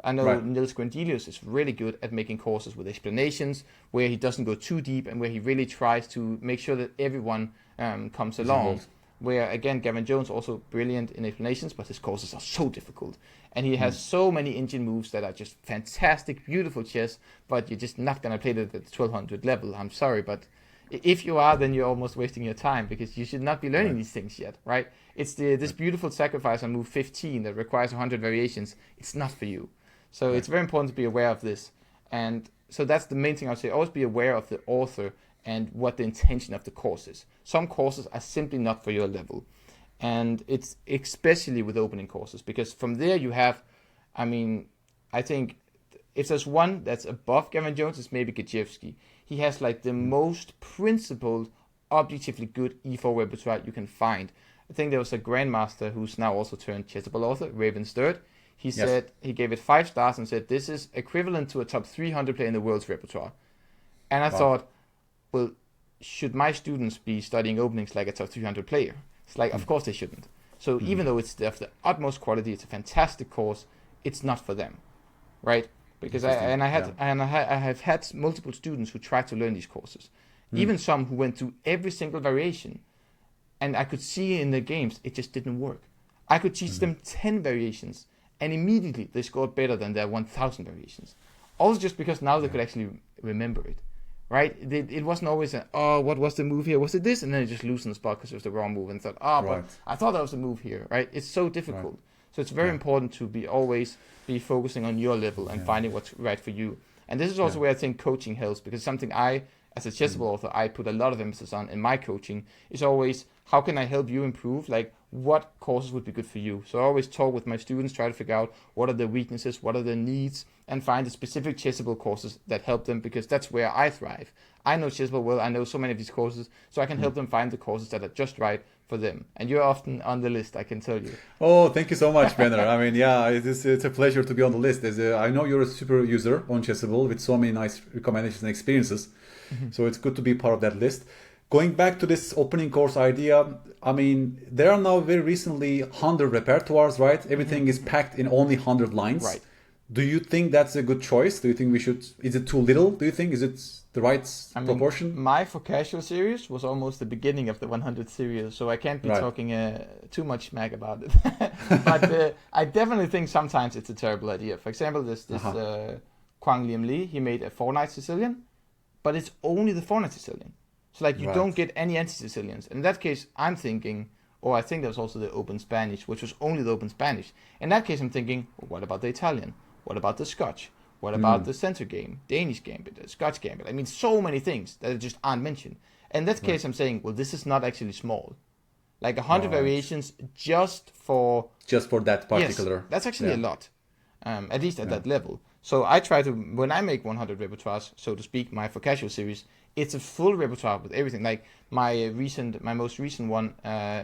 I know Nils Grandelius is really good at making courses with explanations where he doesn't go too deep and where he really tries to make sure that everyone comes along. Where, again, Gavin Jones also brilliant in explanations, but his courses are so difficult. And he has so many engine moves that are just fantastic, beautiful chess, but you're just not going to play it at the 1200 level. I'm sorry, but if you are, then you're almost wasting your time, because you should not be learning these things yet, right? It's this beautiful sacrifice on move 15 that requires 100 variations. It's not for you. So it's very important to be aware of this. And so that's the main thing I would say. Always be aware of the author and what the intention of the course is. Some courses are simply not for your level. And it's especially with opening courses, because from there you have, I think if there's one that's above Gavin Jones, it's maybe Gajewski. He has like the most principled, objectively good E4 repertoire you can find. I think there was a grandmaster who's now also turned Chessable author, Raven Sturt. He said he gave it 5 stars and said this is equivalent to a top 300 player in the world's repertoire. And I thought, well, should my students be studying openings like a top 300 player? It's like, of course they shouldn't. So even though it's of the utmost quality, it's a fantastic course, it's not for them, right? because I have had multiple students who tried to learn these courses, even some who went through every single variation, and I could see in the games it just didn't work. I could teach them 10 variations, and immediately they scored better than their 1,000 variations. Also just because now they could actually remember it, right? It wasn't always what was the move here? Was it this? And then it just lose on the spot because it was the wrong move and thought, but I thought that was the move here, right? It's so difficult. Right. So it's very important to always be focusing on your level and finding what's right for you. And this is also where I think coaching helps, because something as a Chessable author, I put a lot of emphasis on in my coaching is always, how can I help you improve? Like, what courses would be good for you? So I always talk with my students, try to figure out what are their weaknesses, what are their needs, and find the specific Chessable courses that help them, because that's where I thrive. I know Chessable well, I know so many of these courses, so I can help them find the courses that are just right for them. And you're often on the list, I can tell you. Oh, thank you so much, Benner. I mean, it's a pleasure to be on the list. I know you're a super user on Chessable with so many nice recommendations and experiences. So it's good to be part of that list. Going back to this opening course idea, I mean, there are now very recently 100 repertoires, right? Everything is packed in only 100 lines. Right. Do you think that's a good choice? Do you think is it too little? Do you think, is it the right proportion? My For Casual series was almost the beginning of the 100 series, so I can't be talking too much smack about it. But I definitely think sometimes it's a terrible idea. For example, this Kwang Liam Lee, he made a 4-Knight Sicilian, but it's only the 4-Knight Sicilian. So like you don't get any anti-Sicilians. In that case, I'm thinking, or I think there was also the Open Spanish, which was only the Open Spanish. In that case, I'm thinking, well, what about the Italian? What about the Scotch? What about the center game, Danish gambit, the Scotch gambit? I mean, so many things that just aren't mentioned. In that case, I'm saying, well, this is not actually small. Like 100 variations just for that particular. Yes, that's actually a lot, at least at that level. So I try to, when I make 100 repertoires, so to speak, my For Casual series, it's a full repertoire with everything. Like my most recent one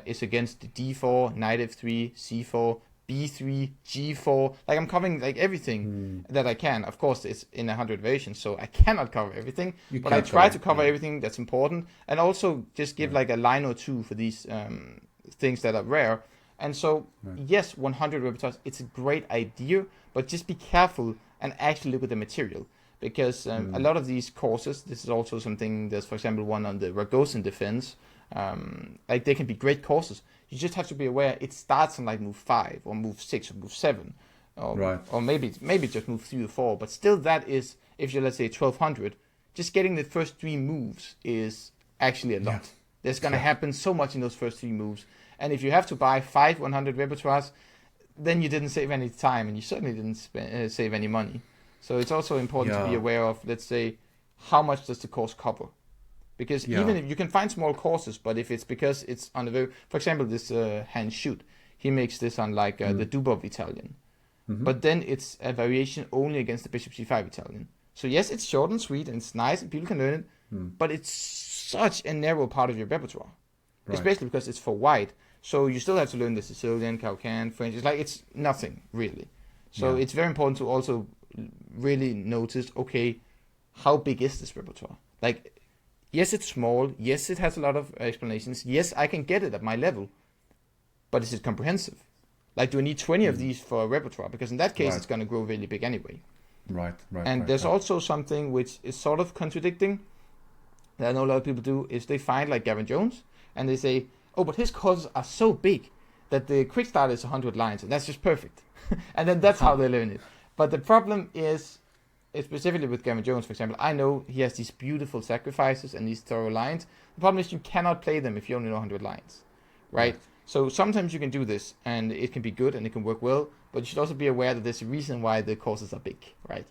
is against D4, Knight F3, C4, B3, G4. Like I'm covering like everything that I can. Of course, it's in 100 variations, so I cannot cover everything. But I try to cover everything that's important, and also just give like a line or two for these things that are rare. And so, yes, 100 repertoires, it's a great idea, but just be careful and actually look at the material. Because a lot of these courses, this is also something, there's for example one on the Ragozin defense, like they can be great courses. You just have to be aware it starts on like move 5 or move 6 or move 7, or maybe just move 3 or 4. But still, that is, if you're, let's say, 1200, just getting the first 3 moves is actually a lot. Yeah. There's going to happen so much in those first 3 moves. And if you have to buy 5 100 repertoires, then you didn't save any time, and you certainly didn't save any money. So it's also important to be aware of, let's say, how much does the course cover? Because even if you can find small courses, but if it's because it's on a very, for example, this Hans Schut, he makes this on like the Dubov Italian, but then it's a variation only against the Bishop C5 Italian. So yes, it's short and sweet and it's nice and people can learn it, but it's such a narrow part of your repertoire, especially because it's for white. So you still have to learn the Sicilian, Caucan, French. It's like it's nothing really. So it's very important to also really notice, okay, how big is this repertoire? Like, yes, it's small. Yes, it has a lot of explanations. Yes, I can get it at my level. But is it comprehensive? Like, do I need 20 of these for a repertoire? Because in that case, it's going to grow really big anyway. And there's also something which is sort of contradicting that I know a lot of people do, is they find like Gavin Jones, and they say, oh, but his courses are so big that the quick start is 100 lines, and that's just perfect. And then that's how they learn it. But the problem is, specifically with Gavin Jones, for example, I know he has these beautiful sacrifices and these thorough lines. The problem is you cannot play them if you only know 100 lines, right? So sometimes you can do this, and it can be good, and it can work well, but you should also be aware that there's a reason why the courses are big, right?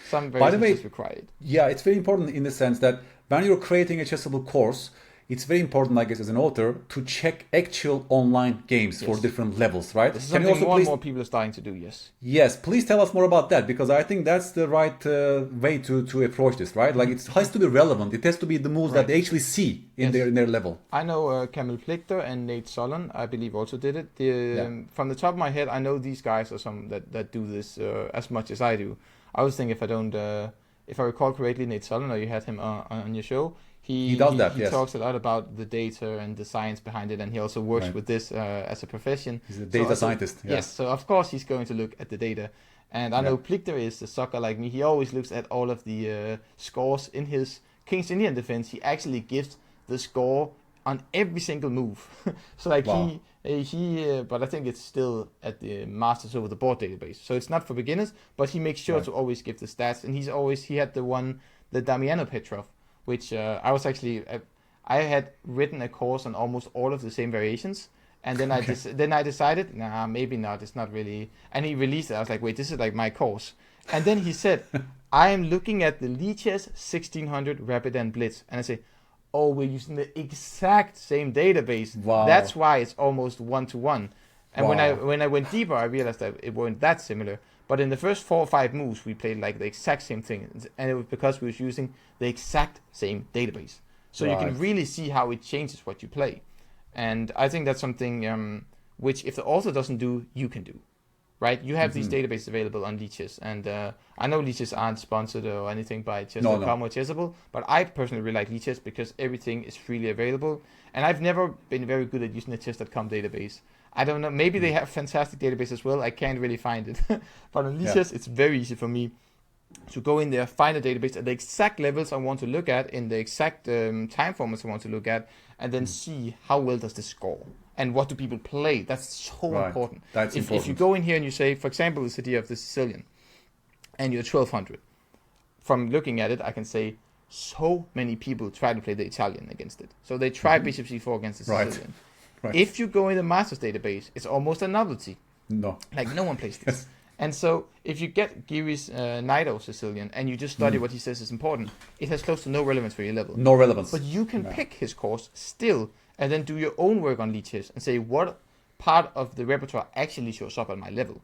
Some variations is required. Yeah, it's very important in the sense that when you're creating a Chessable course, it's very important, I guess, as an author, to check actual online games for different levels, right? This is something more and more people are starting to do, yes. Yes, please tell us more about that, because I think that's the right way to approach this, right? Like, it has to be relevant. It has to be the moves that they actually see in their level. I know Kamil Plichter and Nate Solon, I believe, also did it. From the top of my head, I know these guys are some that do this as much as I do. I always think if I recall correctly, Nate Solon, or you had him on your show, He does that. He talks a lot about the data and the science behind it, and he also works with this as a profession. He's a data scientist. Yes, so of course he's going to look at the data. And I know Plicter is a sucker like me. He always looks at all of the scores in his King's Indian defense. He actually gives the score on every single move. So like but I think it's still at the Masters over the board database. So it's not for beginners, but he makes sure to always give the stats. And he had the Damiano Petrov, which I had written a course on almost all of the same variations. And then I decided, nah, maybe not. It's not really. And he released it. I was like, wait, this is like my course. And then he said, I am looking at the Lichess 1600 Rapid and Blitz. And I say, oh, we're using the exact same database. Wow. That's why it's almost 1-to-1. And when I went deeper, I realized that it weren't that similar. But in the first 4 or 5 moves, we played like the exact same thing. And it was because we was using the exact same database. So you can really see how it changes what you play. And I think that's something which if the author doesn't do, you can do. Right? You have these databases available on Lichess. And I know Lichess aren't sponsored or anything by Chess.com or Chessable. But I personally really like Lichess because everything is freely available. And I've never been very good at using the Chess.com database. I don't know. Maybe they have fantastic database as well. I can't really find it. But on Lichess, it's very easy for me to go in there, find a database at the exact levels I want to look at, in the exact time formats I want to look at, and then see how well does this score and what do people play. That's so important. That's important. If you go in here and you say, for example, this idea of the Sicilian, and you're 1200, from looking at it, I can say so many people try to play the Italian against it. So they try bishop c4 against the Sicilian. Right. If you go in the Masters database, it's almost a novelty. No. Like no one plays this. And so if you get Giri's Knight or Sicilian and you just study what he says is important, it has close to no relevance for your level. No relevance. But you can pick his course still and then do your own work on Lichess and say what part of the repertoire actually shows up at my level.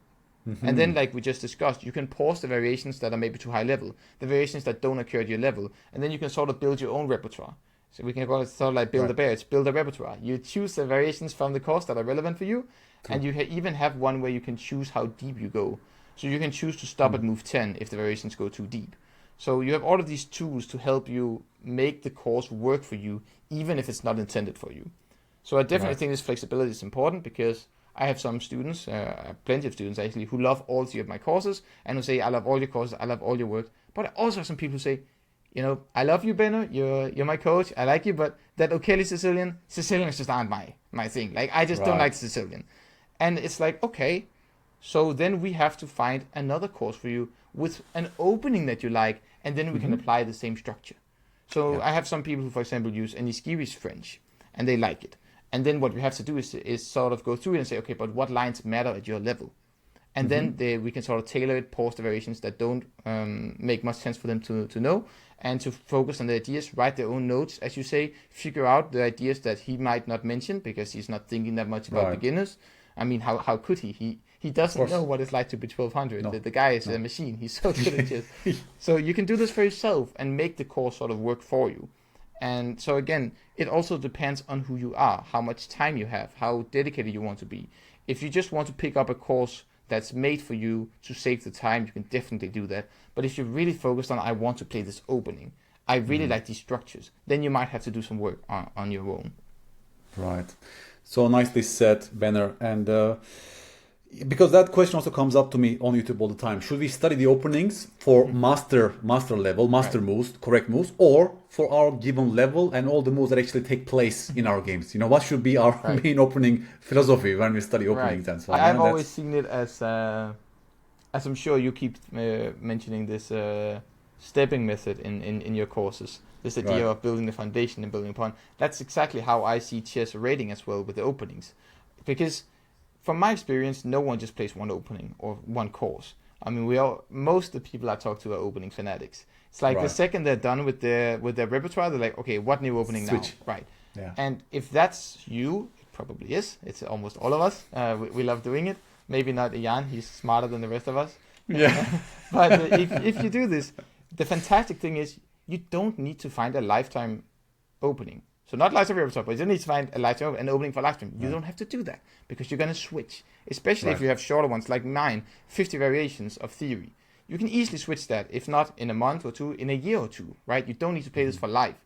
And then, like we just discussed, you can pause the variations that are maybe too high level, the variations that don't occur at your level, and then you can sort of build your own repertoire. So we can call it sort of like build a bear. It's build a repertoire. You choose the variations from the course that are relevant for you, and you even have one where you can choose how deep you go. So you can choose to stop at move 10 if the variations go too deep. So you have all of these tools to help you make the course work for you, even if it's not intended for you. So I definitely think this flexibility is important because I have some students, plenty of students actually, who love all 3 of my courses and who say, I love all your courses, I love all your work. But I also have some people who say, you know, I love you, Benno, you're my coach, I like you, but that O'Kelly Sicilians just aren't my thing. Like, I just don't like Sicilian. And it's like, okay, so then we have to find another course for you with an opening that you like, and then we can apply the same structure. So I have some people who, for example, use Eniskiri's French, and they like it. And then what we have to do is sort of go through it and say, okay, but what lines matter at your level? And then we can sort of tailor it, pause the variations that don't make much sense for them to know, and to focus on the ideas, write their own notes, as you say, figure out the ideas that he might not mention because he's not thinking that much about beginners. I mean, how could he? He doesn't know what it's like to be 1200. No. The guy is a machine. He's so good at chess. So you can do this for yourself and make the course sort of work for you. And so again, it also depends on who you are, how much time you have, how dedicated you want to be. If you just want to pick up a course that's made for you to save the time, you can definitely do that. But if you're really focused on, I want to play this opening, I really like these structures, then you might have to do some work on your own. Right. So nicely said, Benner. And because that question also comes up to me on YouTube all the time. Should we study the openings for master level, moves, correct moves, or for our given level and all the moves that actually take place in our games? You know, what should be our main opening philosophy when we study openings and so on? I've always seen it as I'm sure you keep mentioning this stepping method in your courses. This idea of building the foundation and building upon. That's exactly how I see chess rating as well with the openings. Because from my experience, no one just plays one opening or one course. I mean, most of the people I talk to are opening fanatics. It's like the second they're done with their repertoire, they're like, okay, what new opening now? Right. Yeah. And if that's you, it probably is. It's almost all of us. We love doing it. Maybe not Jan, he's smarter than the rest of us. Yeah. But if you do this, the fantastic thing is you don't need to find a lifetime opening. So not lifetime repertoire, but you don't need to find an opening for lifetime. You don't have to do that because you're going to switch, especially if you have shorter ones like mine, 50 variations of theory. You can easily switch that, if not in a month or two, in a year or two, right? You don't need to play this for life.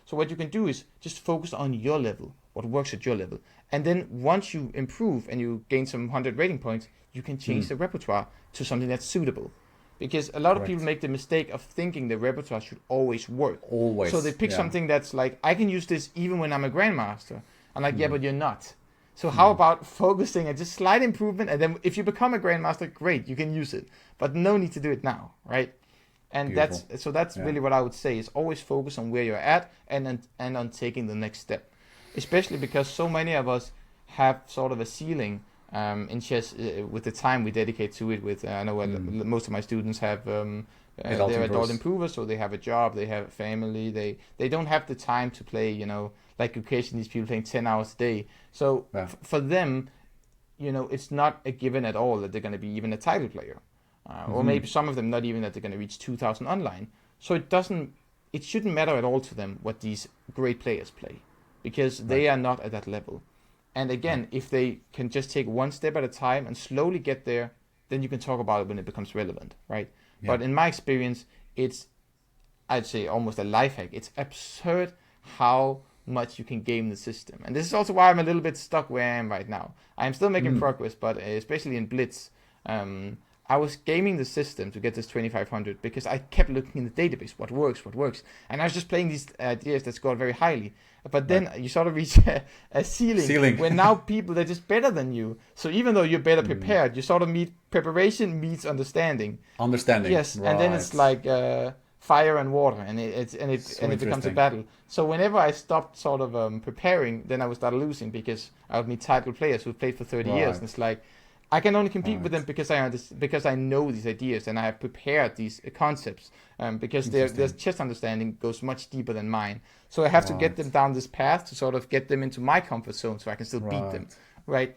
So what you can do is just focus on your level. what works at your level. And then once you improve and you gain some 100 rating points, you can change the repertoire to something that's suitable. Because a lot of people make the mistake of thinking the repertoire should always work. Always. So they pick something that's like, I can use this even when I'm a grandmaster. I'm like, yeah, but you're not. So how about focusing on just slight improvement, and then if you become a grandmaster, great, you can use it. But no need to do it now, right? And Beautiful. that's really what I would say, is always focus on where you're at and on taking the next step. Especially because so many of us have sort of a ceiling in chess with the time we dedicate to it. With I know most of my students have they're adult improvers, so they have a job, they have a family, they don't have the time to play, like occasionally these people playing 10 hours a day. So for them, it's not a given at all that they're going to be even a title player. Or maybe some of them not even that they're going to reach 2,000 online. So it shouldn't matter at all to them what these great players play, because they are not at that level. And again, if they can just take one step at a time and slowly get there, then you can talk about it when it becomes relevant, right? Yeah. But in my experience, it's, I'd say, almost a life hack. It's absurd how much you can game the system. And this is also why I'm a little bit stuck where I am right now. I'm still making progress, but especially in Blitz, I was gaming the system to get this 2500 because I kept looking in the database, what works, and I was just playing these ideas that scored very highly. But then you sort of reach a ceiling where now people, they're just better than you. So even though you're better prepared, you sort of meet preparation meets understanding. Yes, right. And then it's like fire and water, and it becomes a battle. So whenever I stopped sort of preparing, then I would start losing because I would meet title players who played for 30 years, and it's like, I can only compete with them because I know these ideas and I have prepared these concepts, because their chess understanding goes much deeper than mine. So I have to get them down this path to sort of get them into my comfort zone so I can still beat them, right?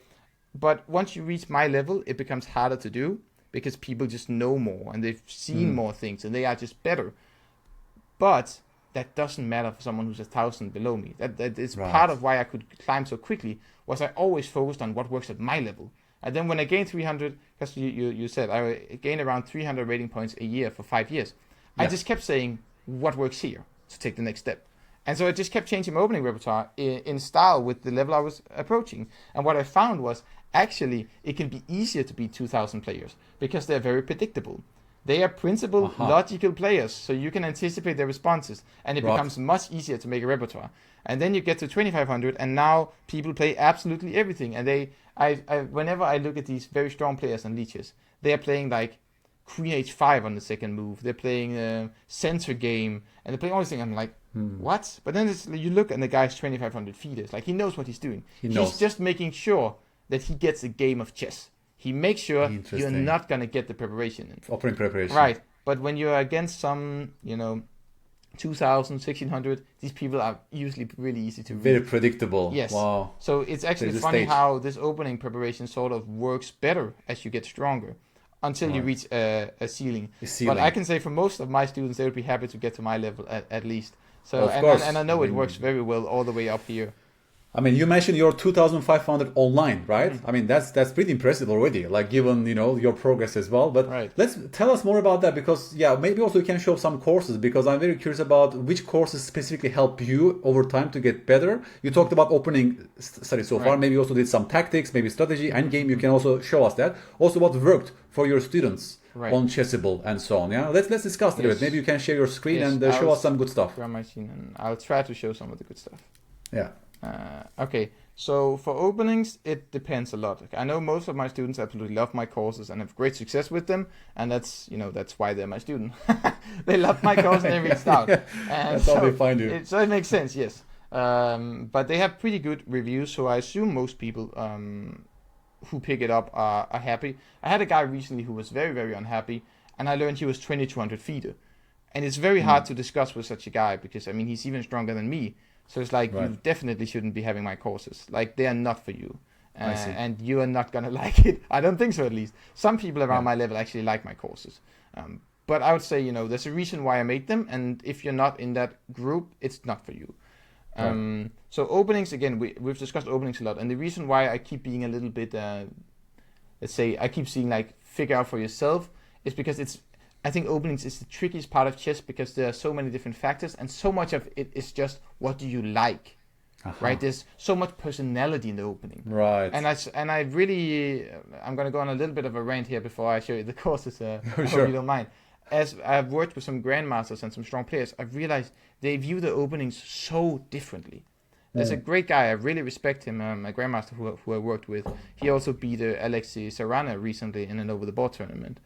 But once you reach my level, it becomes harder to do because people just know more and they've seen more things and they are just better. But that doesn't matter for someone who's 1,000 below me. That is part of why I could climb so quickly, was I always focused on what works at my level. And then when I gained 300, because you said I gained around 300 rating points a year for 5 years, I just kept saying, what works here to take the next step? And so I just kept changing my opening repertoire in style with the level I was approaching. And what I found was, actually, it can be easier to beat 2,000 players because they're very predictable. They are principled, logical players, so you can anticipate their responses, and it becomes much easier to make a repertoire. And then you get to 2,500, and now people play absolutely everything. And whenever I look at these very strong players on Lichess, they are playing like Queen H5 on the second move. They're playing center game, and they're playing all these things. I'm like, what? But then you look and the guy's 2,500 feet. Like, he knows what he's doing. He's just making sure that he gets a game of chess. He makes sure you're not going to get the preparation in. Opening preparation. Right. But when you're against some, 2,000, 1,600, these people are usually really easy to read. Very predictable. Yes. Wow. So it's actually funny how this opening preparation sort of works better as you get stronger until you reach a ceiling. But I can say for most of my students, they would be happy to get to my level at least. So and I know it works very well all the way up here. I mean, you mentioned your 2,500 online, right? I mean, that's pretty impressive already, like given, your progress as well. But let's tell us more about that, because maybe also you can show some courses, because I'm very curious about which courses specifically help you over time to get better. You talked about opening study so far. Maybe you also did some tactics, maybe strategy, endgame. You can also show us that. Also what worked for your students on Chessable and so on. Yeah, let's discuss that a bit. Maybe you can share your screen and show us some good stuff. Grab my screen and I'll try to show some of the good stuff. Yeah. Okay, so for openings, it depends a lot. I know most of my students absolutely love my courses and have great success with them, and that's why they're my student. They love my course and they reached out. And that's how they find you. So it makes sense, yes. But they have pretty good reviews, so I assume most people who pick it up are happy. I had a guy recently who was very, very unhappy, and I learned he was 2,200 feet. And it's very hard to discuss with such a guy because, he's even stronger than me. So it's like, you definitely shouldn't be having my courses. Like, they are not for you. And you are not going to like it. I don't think so, at least. Some people around my level actually like my courses. But I would say, there's a reason why I made them. And if you're not in that group, it's not for you. So openings, again, we've discussed openings a lot. And the reason why I keep being a little bit, I keep seeing, like, figure out for yourself, is because I think openings is the trickiest part of chess because there are so many different factors and so much of it is just what do you like. right? There's so much personality in the opening. Right. And I really, I'm going to go on a little bit of a rant here before I show you the courses. I Sure. hope you don't mind. As I've worked with some grandmasters and some strong players, I've realized they view the openings so differently. There's a great guy, I really respect him, a grandmaster who I worked with. He also beat Alexei Sarana recently in an over-the-board tournament.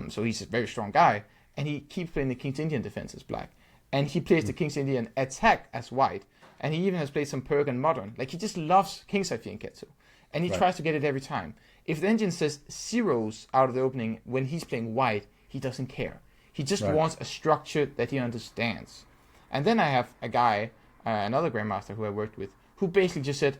So he's a very strong guy, and he keeps playing the King's Indian defense as black. And he plays the King's Indian attack as white. And he even has played some Perk and Modern. Like, he just loves Kingside Fianchetto. And he tries to get it every time. If the engine says zeros out of the opening when he's playing white, he doesn't care. He just wants a structure that he understands. And then I have a guy, another grandmaster who I worked with, who basically just said,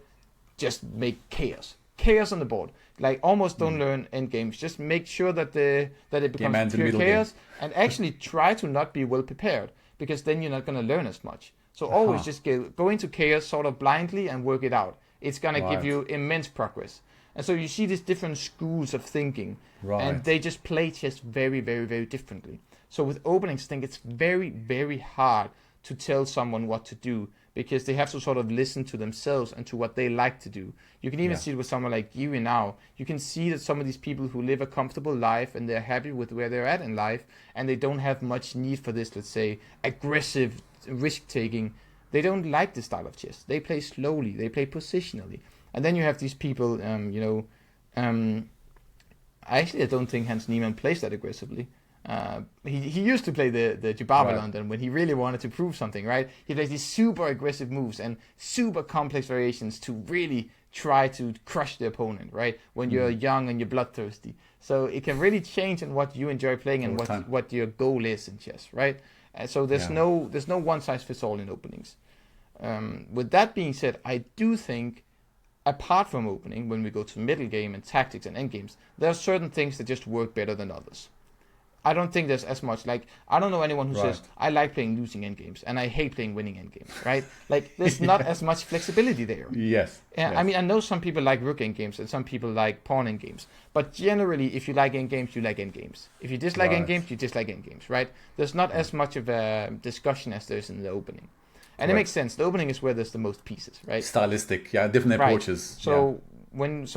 just make chaos. Chaos on the board. Like, almost don't learn endgames. Just make sure that it becomes pure chaos. And actually try to not be well prepared, because then you're not going to learn as much. So always just go into chaos sort of blindly and work it out. It's going to give you immense progress. And so you see these different schools of thinking, and they just play chess very, very, very differently. So with openings, I think it's very, very hard to tell someone what to do, because they have to sort of listen to themselves and to what they like to do. You can even see it with someone like you now. You can see that some of these people who live a comfortable life and they're happy with where they're at in life, and they don't have much need for this, let's say, aggressive risk-taking. They don't like this style of chess. They play slowly. They play positionally. And then you have these people, actually, I don't think Hans Niemann plays that aggressively. He used to play the Jubaba London when he really wanted to prove something, right? He plays these super aggressive moves and super complex variations to really try to crush the opponent, right? When you're young and you're bloodthirsty. So it can really change in what you enjoy playing and what your goal is in chess, right? So there's no one size fits all in openings. With that being said, I do think, apart from opening, when we go to middle game and tactics and end games, there are certain things that just work better than others. I don't think there's as much, like, I don't know anyone who says, I like playing losing end games and I hate playing winning end games, right? Like, there's not as much flexibility there. Yes. I mean, I know some people like rook end games and some people like pawn end games, but generally, if you like end games, you like end games. If you dislike end games, you dislike end games, right? There's not as much of a discussion as there is in the opening. And it makes sense. The opening is where there's the most pieces, right? Stylistic, different approaches. So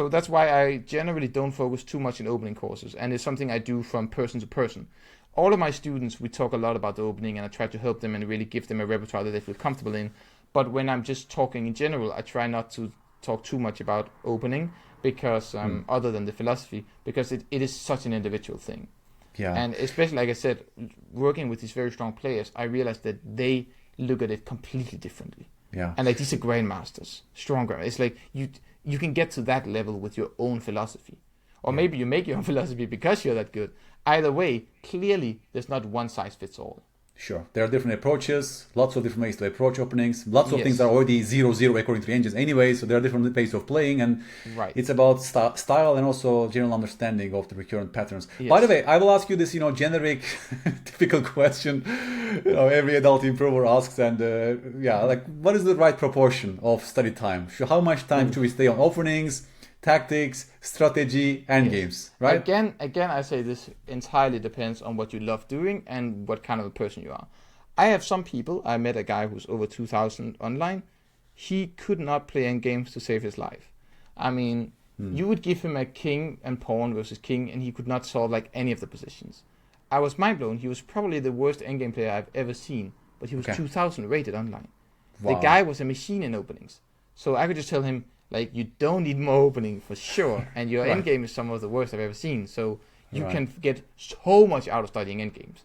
that's why I generally don't focus too much in opening courses, and it's something I do from person to person. All of my students, we talk a lot about the opening, and I try to help them and really give them a repertoire that they feel comfortable in. But when I'm just talking in general, I try not to talk too much about opening, because other than the philosophy, because it is such an individual thing. Yeah. And especially, like I said, working with these very strong players, I realized that they look at it completely differently. Yeah. And like, these are grandmasters, stronger. It's like you can get to that level with your own philosophy. Or maybe you make your own philosophy because you're that good. Either way, clearly, there's not one size fits all. Sure. There are different approaches, lots of different ways to approach openings. Lots of things are already 0-0 according to the engines anyway, so there are different ways of playing, and it's about style and also general understanding of the recurrent patterns. Yes. By the way, I will ask you this, generic, typical question every adult improver asks, and what is the right proportion of study time? How much time should we stay on openings, tactics, strategy, and games, right? Again, I say this entirely depends on what you love doing and what kind of a person you are. I have some people, I met a guy who's over 2,000 online. He could not play end games to save his life. I mean, you would give him a king and pawn versus king, and he could not solve like any of the positions. I was mind blown. He was probably the worst endgame player I've ever seen, but he was 2,000 rated online. Wow. The guy was a machine in openings. So I could just tell him, like, you don't need more opening for sure, and your endgame is some of the worst I've ever seen. So you can get so much out of studying endgames.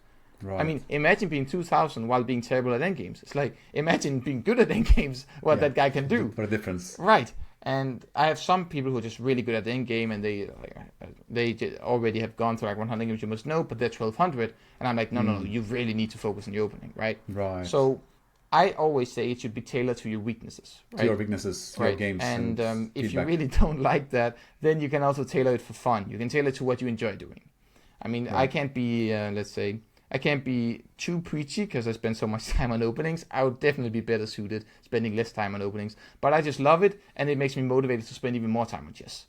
I mean, imagine being 2,000 while being terrible at endgames. It's like, imagine being good at endgames, what that guy can do. What a difference. Right. And I have some people who are just really good at the endgame, and they already have gone to like 100 games, you must know, but they're 1,200. And I'm like, no, you really need to focus on your opening, right? Right. So I always say it should be tailored to your weaknesses. Right? To your weaknesses, your games. And if you really don't like that, then you can also tailor it for fun. You can tailor it to what you enjoy doing. I mean, I can't be, I can't be too preachy because I spend so much time on openings. I would definitely be better suited spending less time on openings. But I just love it, and it makes me motivated to spend even more time on chess.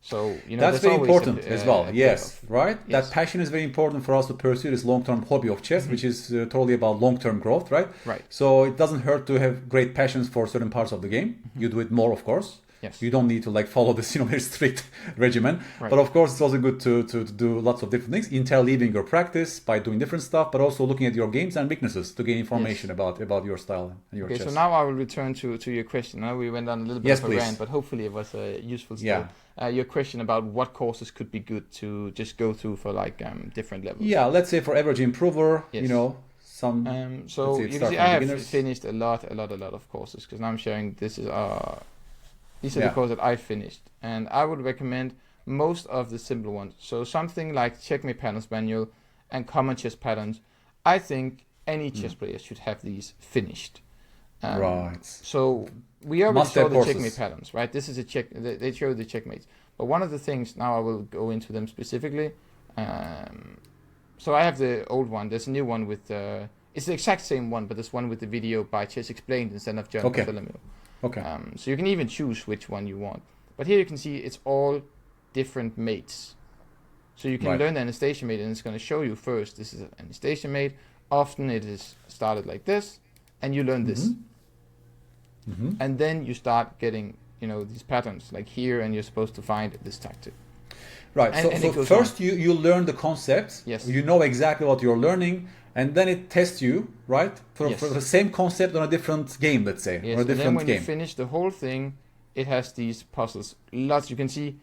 So, that's very important as well. Yes, right? Yes. That passion is very important for us to pursue this long-term hobby of chess, which is totally about long-term growth, right? Right. So it doesn't hurt to have great passions for certain parts of the game. You do it more, of course. Yes. You don't need to like follow this, very strict regimen. Right. But of course, it's also good to do lots of different things, interleaving your practice by doing different stuff, but also looking at your games and weaknesses to gain information about your style and your chess. So now I will return to your question. Now we went on a little bit of a rant, but hopefully it was useful still. Your question about what courses could be good to just go through for like different levels. Yeah, let's say for average improver, some. So you can see I have finished a lot of courses, because now I'm sharing these are the courses that I finished, and I would recommend most of the simple ones. So something like Checkmate Patterns Manual and Common Chess Patterns. I think any chess player should have these finished. Right. So we already saw the checkmate patterns, right? This is a check. They show the checkmates. But one of the things, now I will go into them specifically. So I have the old one. There's a new one with it's the exact same one, but there's one with the video by Chess Explained instead of John Bartholomew. Okay. So you can even choose which one you want. But here you can see it's all different mates. So you can learn the Anastasia mate, and it's going to show you first. This is an Anastasia mate. Often it is started like this, and you learn this. And then you start getting, these patterns like here, and you're supposed to find this tactic. Right. So first you learn the concept. Yes. You know exactly what you're learning, and then it tests you, right, for the same concept on a different game, let's say, yes. or a different and then when game. you finish the whole thing, it has these puzzles. Lots. You can see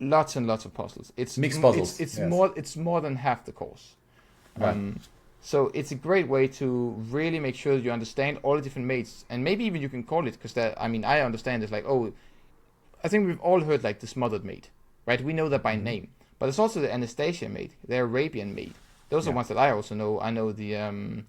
lots and lots of puzzles. It's mixed puzzles. It's yes. more. It's more than half the course. Right. So it's a great way to really make sure that you understand all the different mates, and maybe even you can call it, because I understand it's like, I think we've all heard like the smothered mate, right? We know that by name, but there's also the Anastasia mate, the Arabian mate. Those are ones that I also know. I know the I'm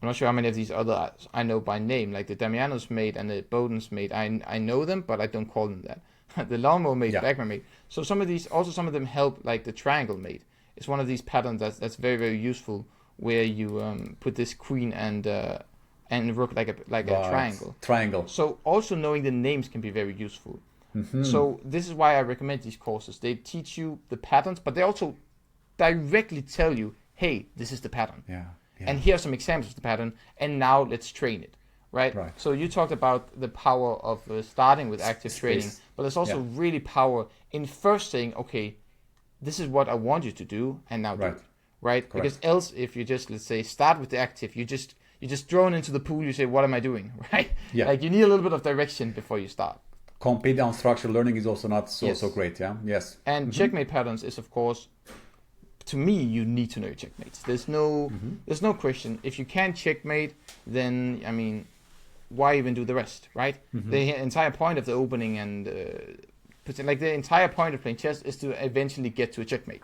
not sure how many of these other I know by name, like the Damiano's mate and the Bowden's mate. I know them, but I don't call them that. The Lawnmower mate, Bagman mate. So some of them help, like the Triangle mate. It's one of these patterns that's very, very useful, where you put this queen and rook like a triangle. Triangle. So also knowing the names can be very useful. So this is why I recommend these courses. They teach you the patterns, but they also directly tell you, hey, this is the pattern. Yeah. And here are some examples of the pattern, and now let's train it. Right? So you talked about the power of starting with active training, but there's also really power in first saying, okay, this is what I want you to do, and now do it. Right? Correct. Because else, if you just, let's say, start with the active, you're just thrown into the pool, you say, what am I doing? Right? Yeah. Like you need a little bit of direction before you start. Complete unstructured learning is also not so great, yeah? Yes. And checkmate patterns is, of course, to me, you need to know your checkmates. There's no question. If you can't checkmate, then, why even do the rest, right? The entire point of the opening and, the entire point of playing chess is to eventually get to a checkmate.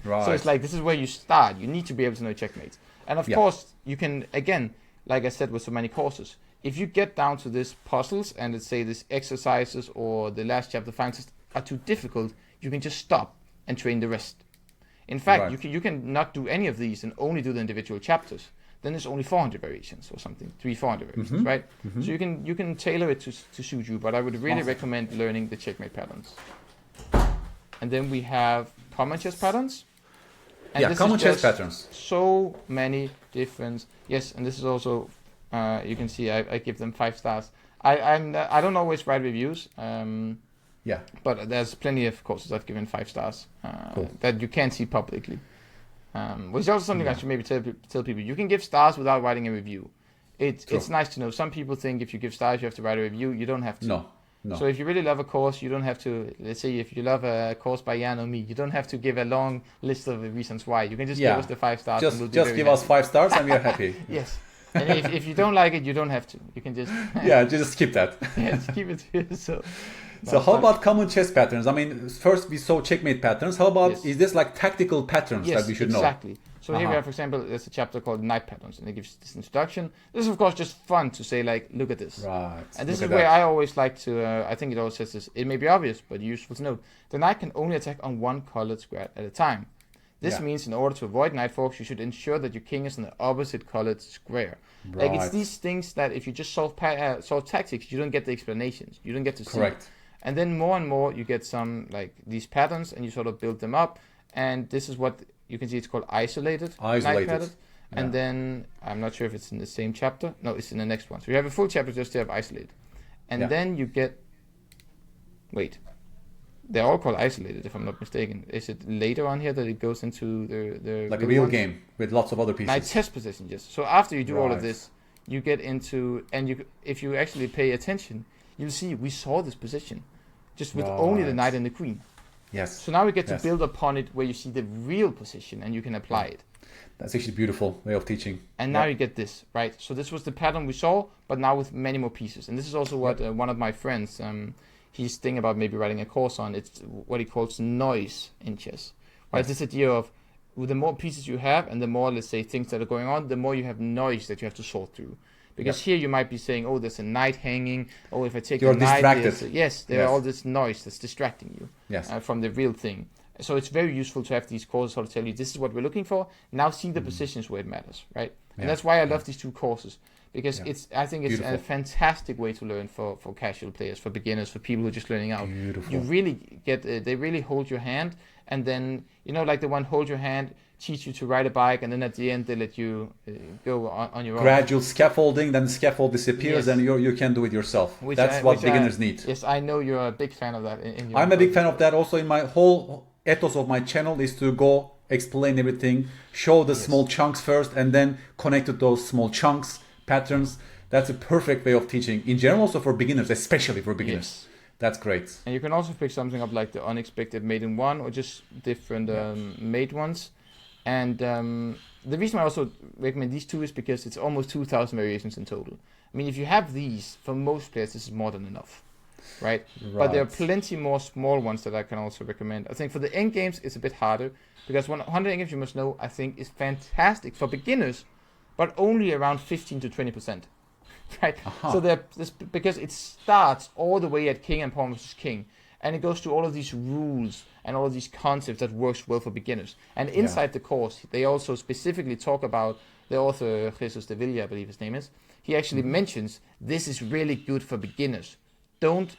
Right. So it's like, this is where you start. You need to be able to know checkmates. And of course, you can, again, like I said with so many courses, if you get down to these puzzles and let's say these exercises or the last chapter finds are too difficult, you can just stop and train the rest. In fact, you can not do any of these and only do the individual chapters. Then there's only 400 variations or something, 400 variations, right? So you can tailor it to suit you, but I would really recommend learning the checkmate patterns. And then we have common chess patterns. And common chess patterns. So many different. Yes, and this is also, you can see I give them 5 stars. I don't always write reviews. But there's plenty of courses I've given 5 stars that you can't see publicly. Which is also something I should maybe tell people. You can give stars without writing a review. It's nice to know. Some people think if you give stars, you have to write a review. You don't have to. No. So if you really love a course, you don't have to. Let's say if you love a course by Jan or me, you don't have to give a long list of reasons why. You can just give us the 5 stars. Just, and just give us 5 stars and we are happy. Yes. And if you don't like it, you don't have to. You can just just skip that. Just keep it to yourself. So how about common chess patterns? First we saw checkmate patterns. How about, is this like tactical patterns that we should know? Exactly. So here we have, for example, there's a chapter called Knight Patterns, and it gives this introduction. This is, of course, just fun to say, like, look at this. Right. And this is where I always like to, I think it always says this, it may be obvious, but useful to note. The knight can only attack on one colored square at a time. This means in order to avoid knight forks, you should ensure that your king is in the opposite colored square. Right. Like, it's these things that if you just solve tactics, you don't get the explanations. You don't get to see. Correct. And then more and more you get some like these patterns, and you sort of build them up. And this is what you can see. It's called isolated knight pattern. Yeah. And then I'm not sure if it's in the same chapter. No, it's in the next one. So you have a full chapter just to have isolated. And then you get, wait, they're all called isolated if I'm not mistaken. Is it later on here that it goes into the like a real game with lots of other pieces? Knight test position, yes. So after you do all of this, you get into, and you, if you actually pay attention, you'll see we saw this position just with only the knight and the queen. Yes. So now we get to build upon it where you see the real position and you can apply it. That's actually a beautiful way of teaching. And now you get this, right? So this was the pattern we saw, but now with many more pieces. And this is also what one of my friends, he's thinking about maybe writing a course on. It's what he calls noise in chess. Right? This idea of the more pieces you have and the more, let's say, things that are going on, the more you have noise that you have to sort through. Because here you might be saying, oh, there's a knight hanging. Oh, if I take the knight, there's all this noise that's distracting you from the real thing. So it's very useful to have these courses sort of tell you, this is what we're looking for. Now see the positions where it matters, right? And that's why I love these two courses. Because I think it's a fantastic way to learn for casual players, for beginners, for people who are just learning out. You really get, they really hold your hand. And then, you know, like the one hold your hand, teach you to ride a bike, and then at the end they let you go on your own. Gradual scaffolding, then the scaffold disappears, and you can do it yourself. That's what beginners need. Yes, I know you're a big fan of that. I'm a big fan of that. Also, in my whole ethos of my channel is to go explain everything, show the small chunks first, and then connect to those small chunks, patterns. That's a perfect way of teaching. In general, also for beginners, especially for beginners. That's great. And you can also pick something up like the unexpected mate in one, or just different mate ones. And the reason I also recommend these two is because it's almost 2,000 variations in total. I mean, if you have these, for most players, this is more than enough, right? But there are plenty more small ones that I can also recommend. I think for the end games, it's a bit harder, because 100 end games, you must know, I think is fantastic for beginners, but only around 15 to 20%, right? So because it starts all the way at king and pawn versus king, and it goes to all of these rules and all of these concepts that works well for beginners. And inside the course, they also specifically talk about, the author Jesus de Villa, I believe his name is, he actually mentions this is really good for beginners. Don't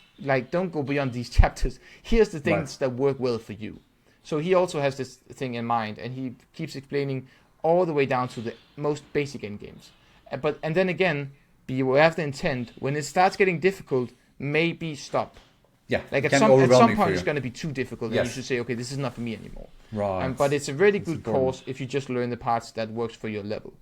go beyond these chapters. Here's the things that work well for you. So he also has this thing in mind, and he keeps explaining all the way down to the most basic end games. And then again, beware of the intent. When it starts getting difficult, maybe stop. Yeah, like at some point it's going to be too difficult, and you should say, okay, this is not for me anymore. Right. But it's a really good course if you just learn the parts that works for your level.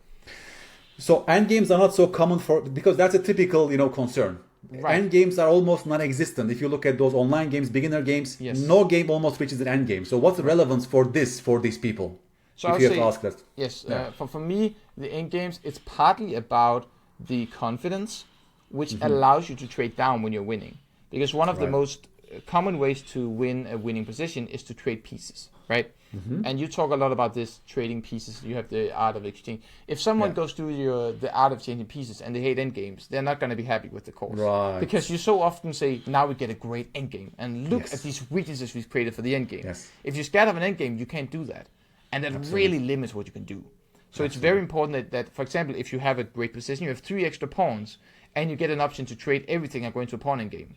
So end games are not so common because that's a typical, concern. Right. End games are almost non-existent. If you look at those online games, beginner games, no game almost reaches an end game. So what's the relevance for these people? So if you have to ask that. Yes, for me, the end games, it's partly about the confidence, which allows you to trade down when you're winning. Because one of the most common ways to win a winning position is to trade pieces, right? And you talk a lot about this, trading pieces. You have the art of exchange. If someone goes through the art of changing pieces and they hate endgames, they're not going to be happy with the course. Right. Because you so often say, now we get a great endgame. And look at these weaknesses we've created for the endgame. Yes. If you're scared of an endgame, you can't do that. And that really limits what you can do. So it's very important that, for example, if you have a great position, you have 3 extra pawns, and you get an option to trade everything and go into a pawn endgame.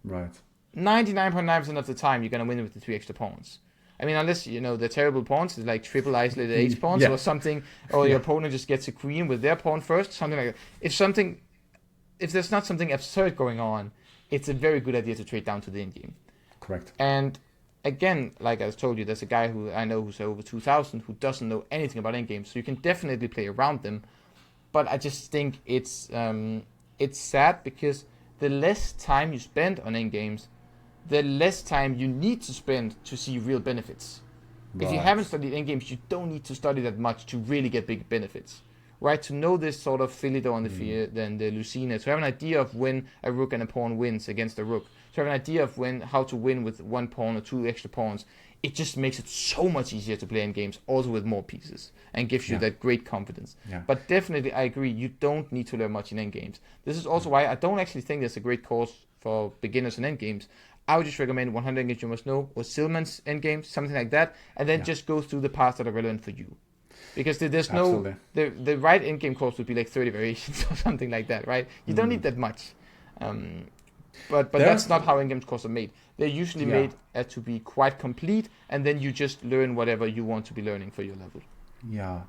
Right. 99.9% of the time, you're going to win with the 3 extra pawns. I mean, unless, the terrible pawns, like triple isolated H pawns or something, or your opponent just gets a queen with their pawn first, something like that. If there's not something absurd going on, it's a very good idea to trade down to the endgame. Correct. And again, like I told you, there's a guy who I know who's over 2,000 who doesn't know anything about endgames, so you can definitely play around them. But I just think it's sad because the less time you spend on endgames, the less time you need to spend to see real benefits. Right. If you haven't studied endgames, you don't need to study that much to really get big benefits. Right? To know this sort of Philidor and the Lucina, to have an idea of when a rook and a pawn wins against a rook, to have an idea of how to win with 1 pawn or 2 extra pawns, it just makes it so much easier to play endgames, also with more pieces, and gives you that great confidence. Yeah. But definitely, I agree, you don't need to learn much in endgames. This is also why I don't actually think there's a great course for beginners in endgames. I would just recommend 100 Endgames You Must Know, or Silman's Endgames, something like that, and then just go through the paths that are relevant for you. Because there's the right endgame course would be like 30 variations or something like that, right? You don't need that much. But that's not how Endgame courses are made. They're usually made to be quite complete, and then you just learn whatever you want to be learning for your level. Yeah.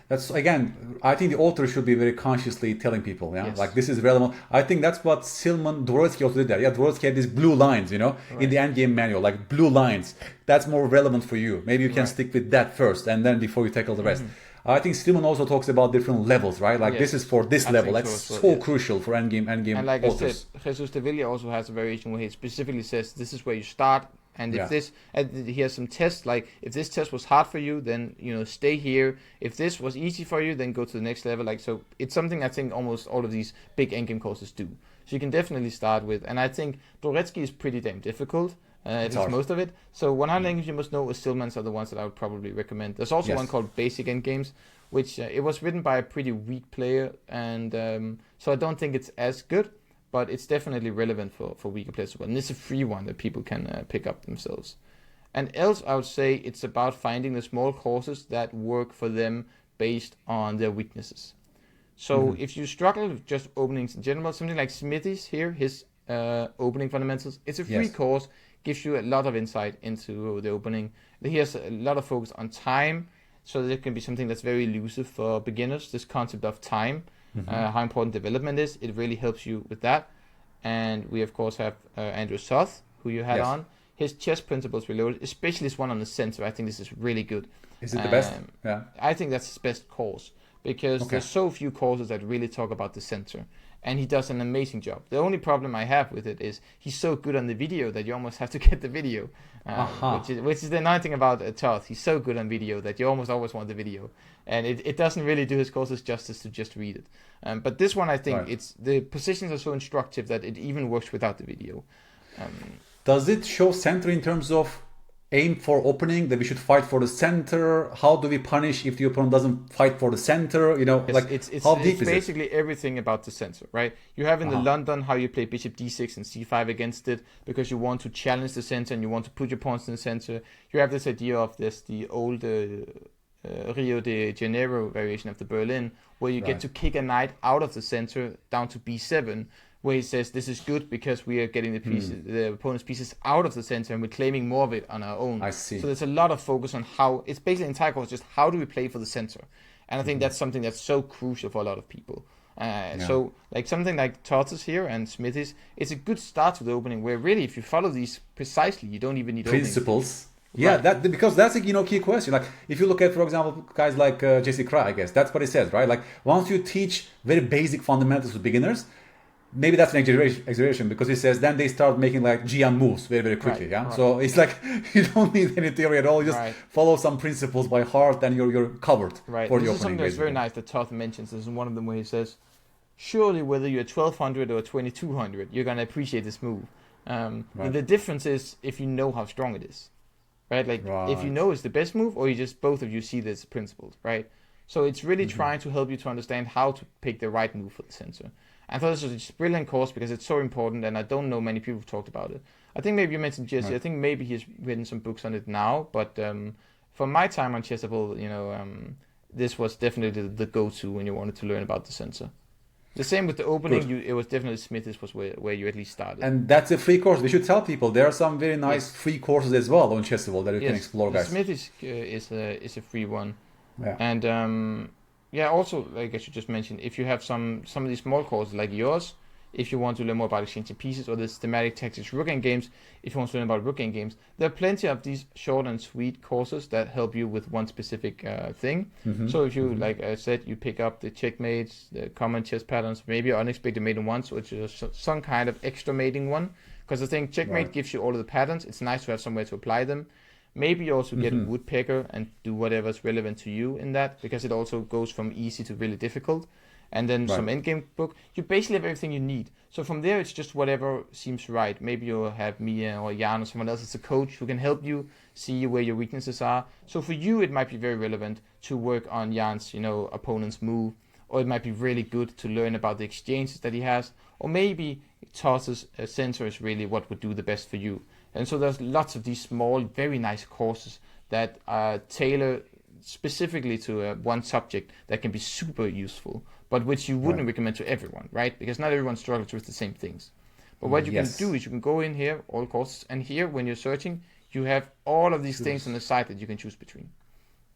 That's, again, I think the author should be very consciously telling people, like this is relevant. I think that's what Silman Dvorsky also did there. Yeah, Dvorsky had these blue lines, in the endgame manual, like blue lines. That's more relevant for you. Maybe you can stick with that first, and then before you tackle the rest. I think Silman also talks about different levels, right? Like this is for this level. That's so crucial for endgame and like authors. I said, Jesus de Villa also has a variation where he specifically says this is where you start. And if this, and he has some tests, like if this test was hard for you, then stay here. If this was easy for you, then go to the next level. Like, so it's something I think almost all of these big endgame courses do. So you can definitely start with, and I think Dvorsky is pretty damn difficult. It's most of it. So 100 Endgames you must know with Stillmans are the ones that I would probably recommend. There's also one called Basic Endgames, which it was written by a pretty weak player, and so I don't think it's as good. But it's definitely relevant for weaker players as well. And it's a free one that people can pick up themselves. And else, I would say it's about finding the small courses that work for them based on their weaknesses. So if you struggle with just openings in general, something like Smithy's here, his opening fundamentals, it's a free course, gives you a lot of insight into the opening. He has a lot of focus on time, so there can be something that's very elusive for beginners, this concept of time. How important development is. It really helps you with that. And we of course have Andrew Soth, who you had on. His chess principles reloaded, especially this one on the center. I think this is really good. Is it the best? Yeah. I think that's his best course because there's so few courses that really talk about the center. And he does an amazing job. The only problem I have with it is he's so good on the video that you almost have to get the video, which is the annoying thing about Toth. He's so good on video that you almost always want the video, and it doesn't really do his courses justice to just read it. But this one, I think it's the positions are so instructive that it even works without the video. Does it show center in terms of aim for opening, that we should fight for the center? How do we punish if the opponent doesn't fight for the center? How deep is it? It's basically everything about the center, right? You have in the London how you play bishop d6 and c5 against it because you want to challenge the center and you want to put your pawns in the center. You have this idea of the old Rio de Janeiro variation of the Berlin, where you get to kick a knight out of the center down to b7, where he says this is good because we are getting the opponent's pieces out of the center and we're claiming more of it on our own. I see. So there's a lot of focus on how, it's basically the entire course, just how do we play for the center? And I think that's something that's so crucial for a lot of people. So like something like Toth's here and Smithy's, it's a good start to the opening where really if you follow these precisely, you don't even need principles. Yeah, because that's a key question. Like if you look at, for example, guys like Jesse Cry, I guess that's what he says, right? Like once you teach very basic fundamentals to beginners, maybe that's an exaggeration because he says then they start making like GM moves very, very quickly. So it's like you don't need any theory at all. You just follow some principles by heart and you're covered for the opening. This is something that's very nice that Toth mentions. This is one of them where he says, surely whether you're 1200 or 2200, you're going to appreciate this move. The difference is if you know how strong it is. Right? Like if you know it's the best move or you just both of you see this principles, right? So it's really trying to help you to understand how to pick the right move for the center. I thought this was a brilliant course because it's so important and I don't know many people who've talked about it. I think maybe you mentioned Jesse. I think maybe he's written some books on it now, but from my time on Chessable, this was definitely the go-to when you wanted to learn about the center. The same with the opening, it was definitely Smithy's was where you at least started. And that's a free course. We should tell people there are some very nice free courses as well on Chessable that you can explore, guys. Smithy's is a free one. Yeah. And also, like I should just mention, if you have some of these small courses like yours, if you want to learn more about exchanging pieces or the thematic tactics rook end games, if you want to learn about rook end games, there are plenty of these short and sweet courses that help you with one specific thing. So if you, like I said, you pick up the checkmates, the common chess patterns, maybe unexpected mating ones, which is some kind of extra mating one, because I think checkmate gives you all of the patterns. It's nice to have somewhere to apply them. Maybe you also get a woodpecker and do whatever's relevant to you in that, because it also goes from easy to really difficult. And then some endgame book. You basically have everything you need. So from there, it's just whatever seems right. Maybe you'll have Mia or Jan or someone else as a coach who can help you see where your weaknesses are. So for you, it might be very relevant to work on Jan's, opponent's move. Or it might be really good to learn about the exchanges that he has. Or maybe Toss's center is really what would do the best for you. And so there's lots of these small, very nice courses that tailor specifically to one subject that can be super useful, but which you wouldn't recommend to everyone, right? Because not everyone struggles with the same things. But what you can do is you can go in here, all courses, and here when you're searching, you have all of these things on the side that you can choose between.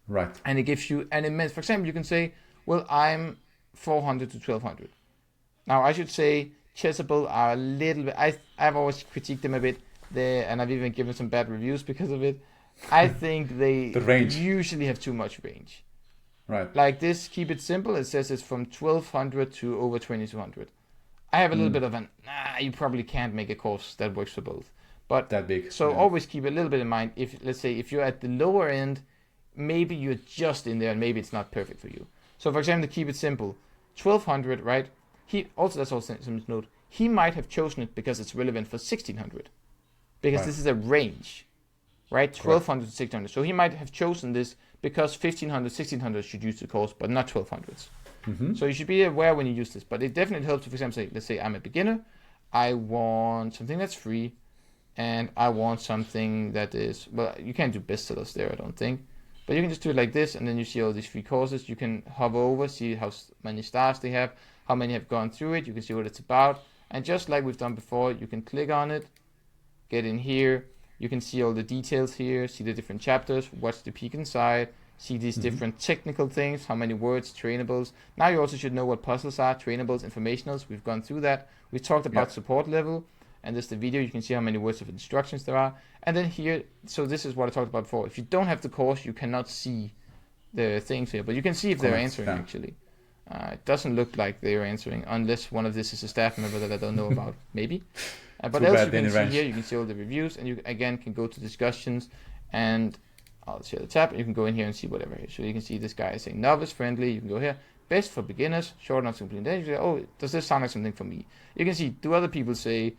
Right. And it gives you an immense, for example, you can say, well, I'm 400 to 1200. Now I should say Chessable are a little bit, I've always critiqued them a bit there, and I've even given some bad reviews because of it. I think they usually have too much range. Right. Like this, keep it simple. It says it's from 1200 to over 2200. I have a little bit of you probably can't make a course that works for both. But that big. So always keep a little bit in mind. If let's say if you're at the lower end, maybe you're just in there and maybe it's not perfect for you. So for example, to keep it simple, 1200, right? That's also some note. He might have chosen it because it's relevant for 1600, because this is a range, right? 1200 to 1600. So he might have chosen this because 1500, 1600 should use the course, but not 1200s. So you should be aware when you use this. But it definitely helps. For example, let's say I'm a beginner. I want something that's free, and I want something that is, well, you can't do bestsellers there, I don't think. But you can just do it like this, and then you see all these free courses. You can hover over, see how many stars they have, how many have gone through it. You can see what it's about. And just like we've done before, you can click on it, get in here. You can see all the details here, see the different chapters, watch the peek inside, see these different technical things, how many words, trainables. Now you also should know what puzzles are, trainables, informationals. We've gone through that. We talked about support level, and this is the video. You can see how many words of instructions there are. And then here, so this is what I talked about before. If you don't have the course, you cannot see the things here, but you can see if they're answering actually. It doesn't look like they're answering, unless one of this is a staff member that I don't know about, maybe. But else you can see here, you can see all the reviews, and you again can go to discussions, and I'll share the tab, and you can go in here and see whatever here. So you can see this guy is saying novice friendly. You can go here, best for beginners, short enough to complete. Then you say, oh, does this sound like something for me? You can see, do other people say,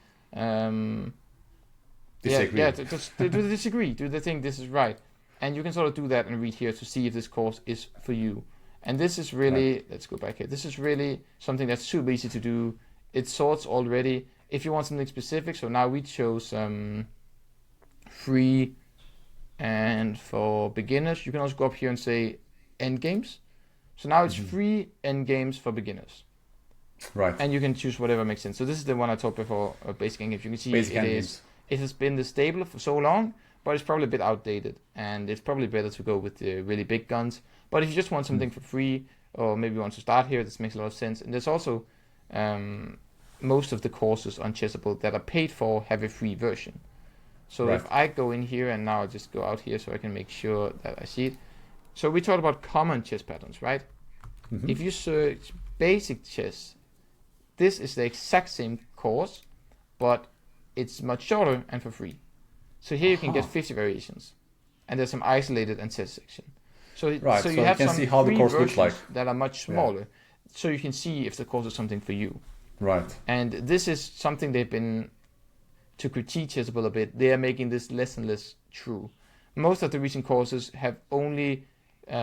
disagree? Do they disagree? Do they think this is right? And you can sort of do that and read here to see if this course is for you. And this is really, let's go back here. This is really something that's super easy to do. It sorts already. If you want something specific, so now we chose free, and for beginners, you can also go up here and say endgames. So now it's free endgames for beginners. Right. And you can choose whatever makes sense. So this is the one I talked before, basic endgames. You can see it has been the stable for so long, but it's probably a bit outdated, and it's probably better to go with the really big guns. But if you just want something for free, or maybe you want to start here, this makes a lot of sense. And there's also most of the courses on Chessable that are paid for have a free version. So if I go in here, and now I'll just go out here so I can make sure that I see it. So we talked about common chess patterns, right? If you search basic chess, this is the exact same course, but it's much shorter and for free. So here you can get 50 variations, and there's some isolated and test section. So you have some see how the course looks like that are much smaller, so you can see if the course is something for you. Right. And this is something they've been, to critique Chessable a bit, they are making this less and less true. Most of the recent courses have only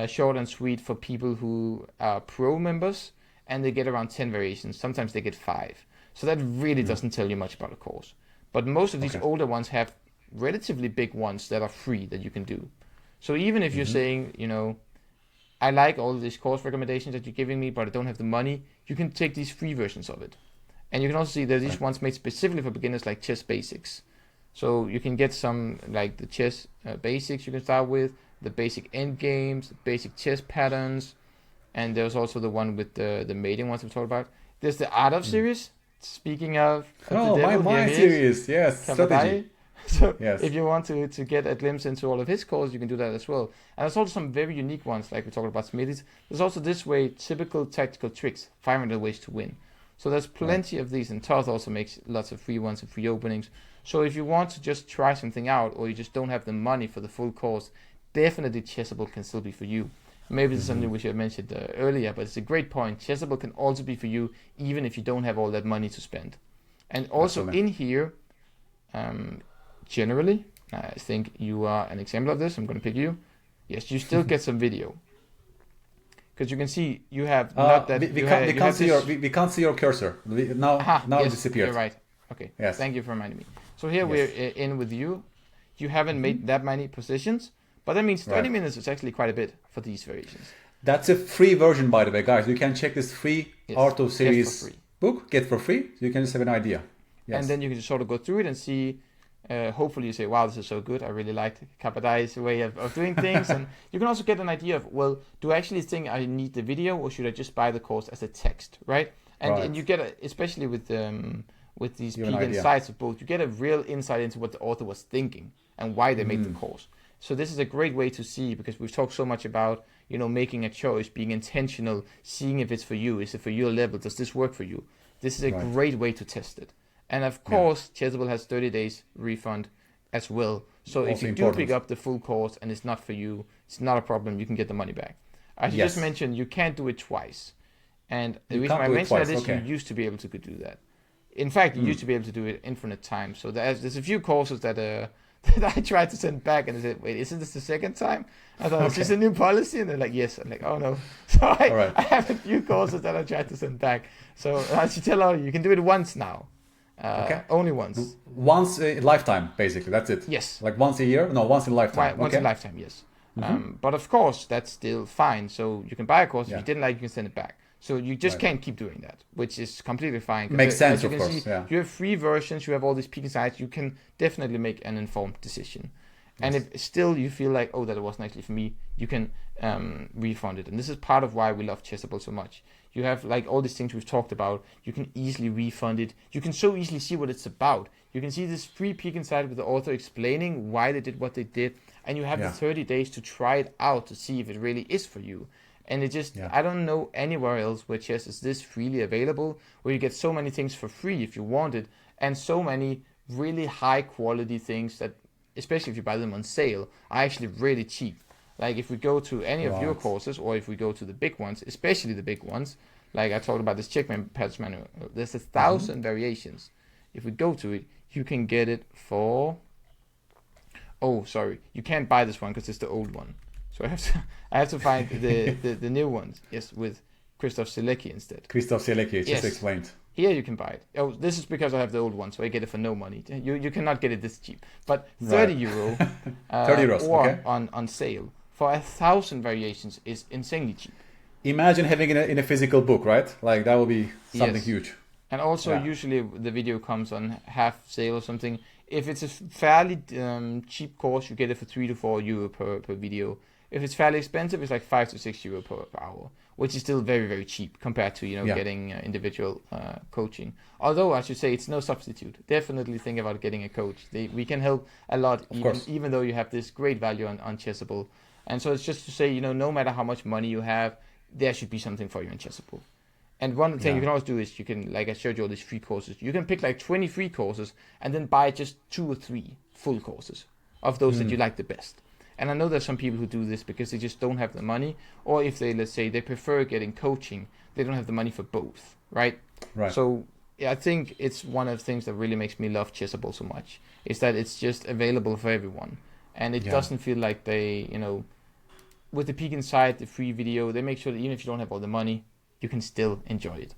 short and sweet for people who are pro members, and they get around 10 variations. Sometimes they get 5. So that really doesn't tell you much about a course. But most of these older ones have relatively big ones that are free that you can do. So even if you're saying, you know, I like all these course recommendations that you're giving me, but I don't have the money, you can take these free versions of it. And you can also see that these ones made specifically for beginners, like chess basics. So you can get some, like the chess basics you can start with, the basic end games, basic chess patterns, and there's also the one with the mating ones we talked about. There's the Art of series. Speaking of the devil, my series, yes, strategy. So if you want to get a glimpse into all of his courses, you can do that as well. And there's also some very unique ones, like we talked about Smitty's. There's also this way, typical tactical tricks, 500 ways to win. So there's plenty of these, and Toth also makes lots of free ones and free openings. So if you want to just try something out, or you just don't have the money for the full course, definitely Chessable can still be for you. Maybe this is something we should have mentioned earlier, but it's a great point. Chessable can also be for you, even if you don't have all that money to spend. And also in here, generally, I think you are an example of this. I'm going to pick you. Yes, you still get some video. Because you can see you have not that... We can't see your cursor. Now it disappeared. You're right. Okay, thank you for reminding me. So here we're in with you. You haven't made that many positions, but that means 30 minutes is actually quite a bit for these variations. That's a free version, by the way, guys. You can check this free Art of series book, get for free. So you can just have an idea. and then you can just sort of go through it and see. Hopefully you say, wow, this is so good. I really liked Kabadai's way of doing things. And you can also get an idea of, well, do I actually think I need the video, or should I just buy the course as a text, right? And you get, especially with these peak insights of both, you get a real insight into what the author was thinking and why they made the course. So this is a great way to see, because we've talked so much about, making a choice, being intentional, seeing if it's for you, is it for your level, does this work for you? This is a great way to test it. And of course, Chessable has 30 days refund as well. So if you do pick up the full course and it's not for you, it's not a problem. You can get the money back. As you just mentioned, you can't do it twice. And the reason why I mentioned that is you used to be able to do that. In fact, you used to be able to do it infinite times. So there's a few courses that that I tried to send back, and I said, wait, isn't this the second time? I thought, is this a new policy? And they're like, yes. I'm like, oh no. So I have a few courses that I tried to send back. So I should tell all you can do it once now. Only once. Once a lifetime, basically. That's it. Yes. Like once a year? No, once in a lifetime. Once in a lifetime, yes. But of course, that's still fine. So you can buy a course. If you didn't like it, you can send it back. So you just can't keep doing that, which is completely fine. Makes sense, of course. You have free versions. You have all these peak insights. You can definitely make an informed decision. And if still you feel like, oh, that wasn't actually for me, you can refund it. And this is part of why we love Chessable so much. You have like all these things we've talked about. You can easily refund it. You can so easily see what it's about. You can see this free peek inside with the author explaining why they did what they did. And you have the 30 days to try it out to see if it really is for you. And it just, I don't know anywhere else where chess is this freely available, where you get so many things for free if you want it, and so many really high quality things that, especially if you buy them on sale, are actually really cheap. Like if we go to any of your courses, or if we go to the big ones, especially the big ones, like I talked about this checkmate patterns manual, there's 1,000 variations. If we go to it, you can get it for, you can't buy this one because it's the old one. So I have to find the new ones. Yes, with Christoph Selecki instead. Christoph Selecki, just explained. Here you can buy it. Oh, this is because I have the old one, so I get it for no money. You cannot get it this cheap. But 30 euro 30 euros, or on sale for 1,000 variations is insanely cheap. Imagine having it in a physical book, right? Like that would be something huge. And also usually the video comes on half sale or something. If it's a fairly cheap course, you get it for 3 to 4 euro per video. If it's fairly expensive, it's like 5 to 6 euro per hour, which is still very, very cheap compared to getting individual coaching. Although I should say it's no substitute. Definitely think about getting a coach. We can help a lot, even though you have this great value on Chessable. And so it's just to say, no matter how much money you have, there should be something for you on Chessable. And one thing you can always do is you can, like I showed you all these free courses, you can pick like 20 free courses and then buy just 2 or 3 full courses of those that you like the best. And I know there's some people who do this because they just don't have the money, or if they, let's say, they prefer getting coaching, they don't have the money for both, right? So I think it's one of the things that really makes me love Chessable so much, is that it's just available for everyone. And it doesn't feel like they, with the peek inside, the free video, they make sure that even if you don't have all the money, you can still enjoy it.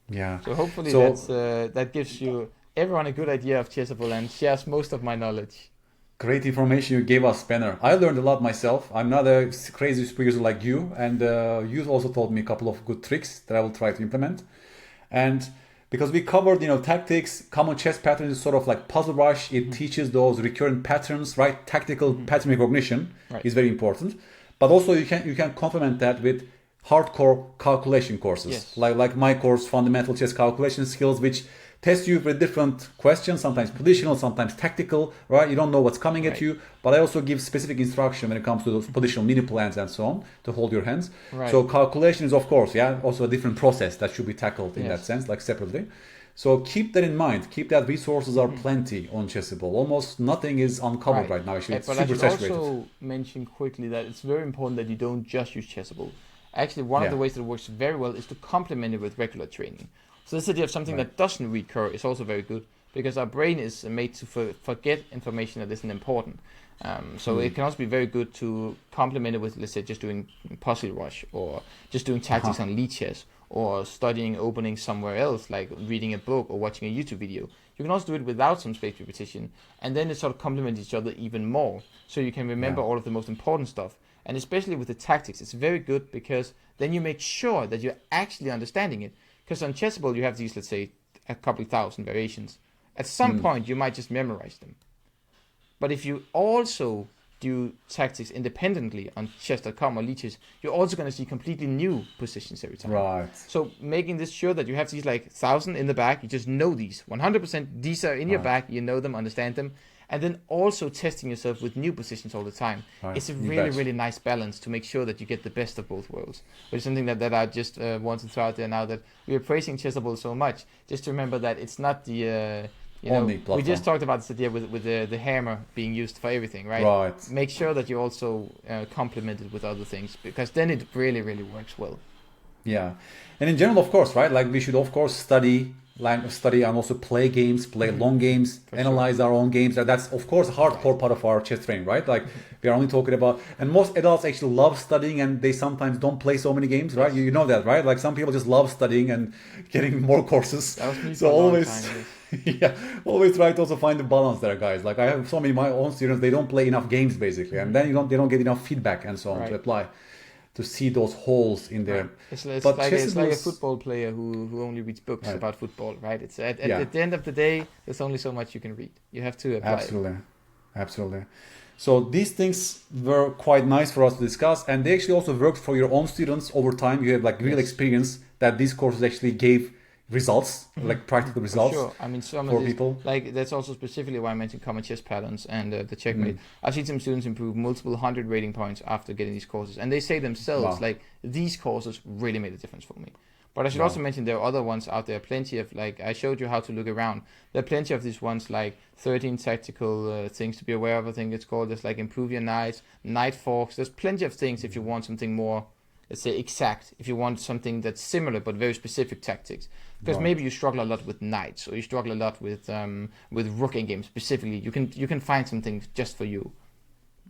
Yeah. So hopefully that gives everyone a good idea of Chessable and shares most of my knowledge. Great information you gave us, Benner. I learned a lot myself. I'm not a crazy Superuser like you, and you also taught me a couple of good tricks that I will try to implement. And because we covered, tactics, common chess patterns is sort of like puzzle rush. It teaches those recurrent patterns, right? Tactical pattern recognition is very important. But also you can complement that with hardcore calculation courses, like my course, Fundamental Chess Calculation Skills, which test you with different questions, sometimes positional, sometimes tactical, right? You don't know what's coming at you, but I also give specific instruction when it comes to those positional mini plans and so on to hold your hands. So calculation is, of course, also a different process that should be tackled in that sense, like separately. So keep that in mind. Keep that resources are plenty on Chessable. Almost nothing is uncovered right now. Actually, it's super saturated. But I should also mention quickly that it's very important that you don't just use Chessable. Actually, one of the ways that it works very well is to complement it with regular training. So this idea of something that doesn't recur is also very good, because our brain is made to forget information that isn't important. So it can also be very good to complement it with, let's say, just doing puzzle rush, or just doing tactics on Lichess, or studying openings somewhere else, like reading a book or watching a YouTube video. You can also do it without some space repetition, and then it sort of complements each other even more, so you can remember all of the most important stuff. And especially with the tactics, it's very good, because then you make sure that you're actually understanding it. Because on Chessable, you have these, let's say, a couple thousand variations. At some point, you might just memorize them. But if you also do tactics independently on chess.com or Lichess, you're also going to see completely new positions every time. Right. So making this sure that you have these like 1,000 in the back, you just know these 100%. These are in your back, you know them, understand them, and then also testing yourself with new positions all the time. Right. It's a really nice balance to make sure that you get the best of both worlds. Which is something that I just want to throw out there now that we are praising Chessable so much. Just to remember that it's not the we just talked about this idea with the hammer being used for everything, right? Right. Make sure that you also complement it with other things, because then it really works well. Yeah, and in general, of course, right? Like we should, of course, study and also play games, play long games, analyze our own games. That's of course a hardcore part of our chess training, right? Like we are only talking about, and most adults actually love studying, and they sometimes don't play so many games, right? You know that, right? Like some people just love studying and getting more courses. That was me So for a long always. time, yes. Yeah, always try to also find the balance there, guys. Like I have so many my own students, they don't play enough games basically, and then they don't get enough feedback and so on to apply, to see those holes in there. It's like a football player who only reads books about football, right? It's at the end of the day, there's only so much you can read. You have to apply. Absolutely. So these things were quite nice for us to discuss, and they actually also worked for your own students over time. You have like real experience that these courses actually gave results, like practical results. For sure. I mean, some for of these, people. like that's also specifically why I mentioned common chess patterns and the checkmate. I've seen some students improve multiple 100 rating points after getting these courses, and they say themselves like these courses really made a difference for me. But I should also mention there are other ones out there, plenty of, like I showed you how to look around. There are plenty of these ones like 13 tactical things to be aware of, I think it's called. There's like improve your knights, knight forks. There's plenty of things if you want something more, let's say, exact. If you want something that's similar but very specific tactics. Because maybe you struggle a lot with knights, or you struggle a lot with rook endgame specifically. You can find something just for you.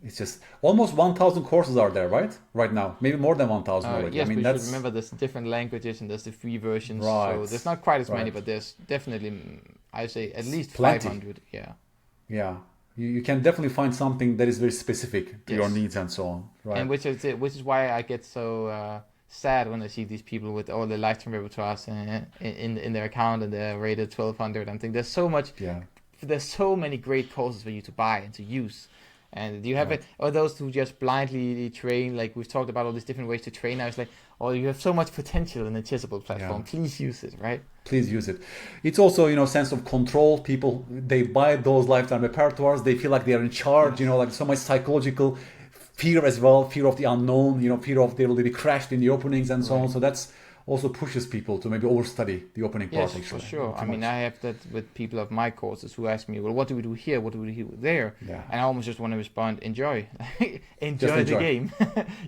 It's just almost 1,000 courses are there, right? Right now, maybe more than 1,000 already. Yes, I mean, we should remember there's different languages and there's the free versions. Right. So there's not quite as many, but there's definitely, I say, at least plenty. 500. Yeah. Yeah. You can definitely find something that is very specific to your needs and so on. Right. And which is why I get so sad when I see these people with all the lifetime repertoires in their account and they're rated 1,200. I'm thinking there's so much. Yeah. There's so many great courses for you to buy and to use. And you have it, or those who just blindly train, like we've talked about all these different ways to train. I was like, oh, you have so much potential in the Chessable platform. Please use it, right? Please use it. It's also, sense of control. People, they buy those lifetime repertoires. They feel like they are in charge, like so much psychological fear as well, fear of the unknown, fear of they will be crashed in the openings and so on. So that's also pushes people to maybe overstudy the opening part. Yes, actually. for sure. I mean, I have that with people of my courses who ask me, well, what do we do here? What do we do there? Yeah. And I almost just want to respond, enjoy. enjoy the game.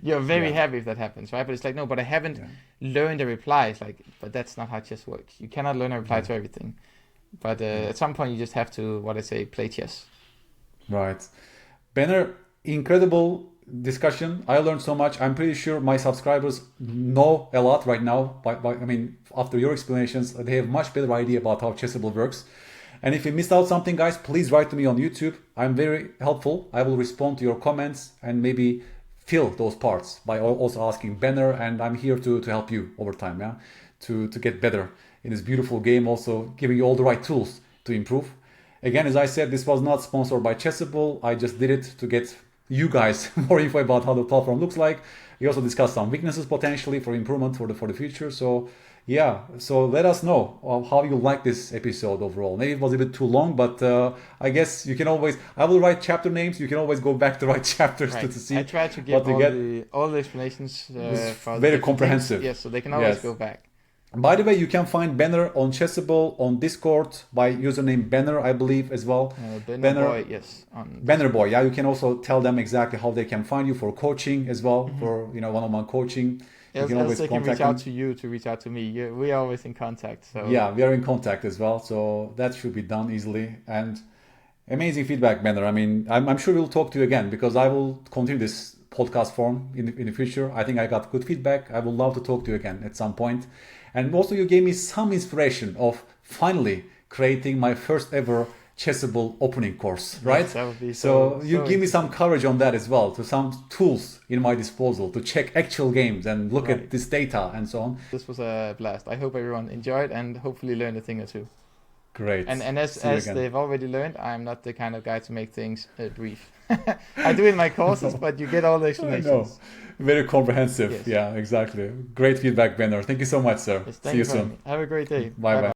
You're very happy if that happens, right? But it's like, no, but I haven't learned a reply. It's like, but that's not how chess works. You cannot learn a reply to everything. But at some point, you just have to, play chess. Right. Benner, incredible discussion. I learned so much. I'm pretty sure my subscribers know a lot right now. After your explanations, they have much better idea about how Chessable works. And if you missed out something, guys, please write to me on YouTube. I'm very helpful. I will respond to your comments and maybe fill those parts by also asking Benner. And I'm here to help you over time, to get better in this beautiful game. Also giving you all the right tools to improve. Again, as I said, this was not sponsored by Chessable. I just did it to get you guys more info about how the platform looks like. We also discussed some weaknesses potentially for improvement for the future. So let us know how you like this episode overall. Maybe it was a bit too long, but I guess you can always, I will write chapter names. You can always go back to write chapters to see. I try to give all the explanations. Very comprehensive. Yes, so they can always go back. By the way, you can find Benner on Chessable, on Discord by username Benner, I believe, as well. Benner Boy, yes. Benner Boy, you can also tell them exactly how they can find you for coaching as well, for one-on-one coaching. You can always reach out to you to reach out to me. We are always in contact. So yeah, we are in contact as well, so that should be done easily. And amazing feedback, Benner. I mean, I'm sure we'll talk to you again because I will continue this podcast form in the future. I think I got good feedback. I would love to talk to you again at some point. And also you gave me some inspiration of finally creating my first ever Chessable opening course, right? Yes, that would be so you give me some courage on that as well, to some tools in my disposal to check actual games and look at this data and so on. This was a blast. I hope everyone enjoyed and hopefully learned a thing or two. Great. And as See you again. they've already learned, I'm not the kind of guy to make things brief. I do in my courses, but you get all the I know. explanations. Very comprehensive. Yes. Yeah, exactly. Great feedback, Benner. Thank you so much, sir. Yes, See thank you you for having soon. me. Have a great day. Bye bye.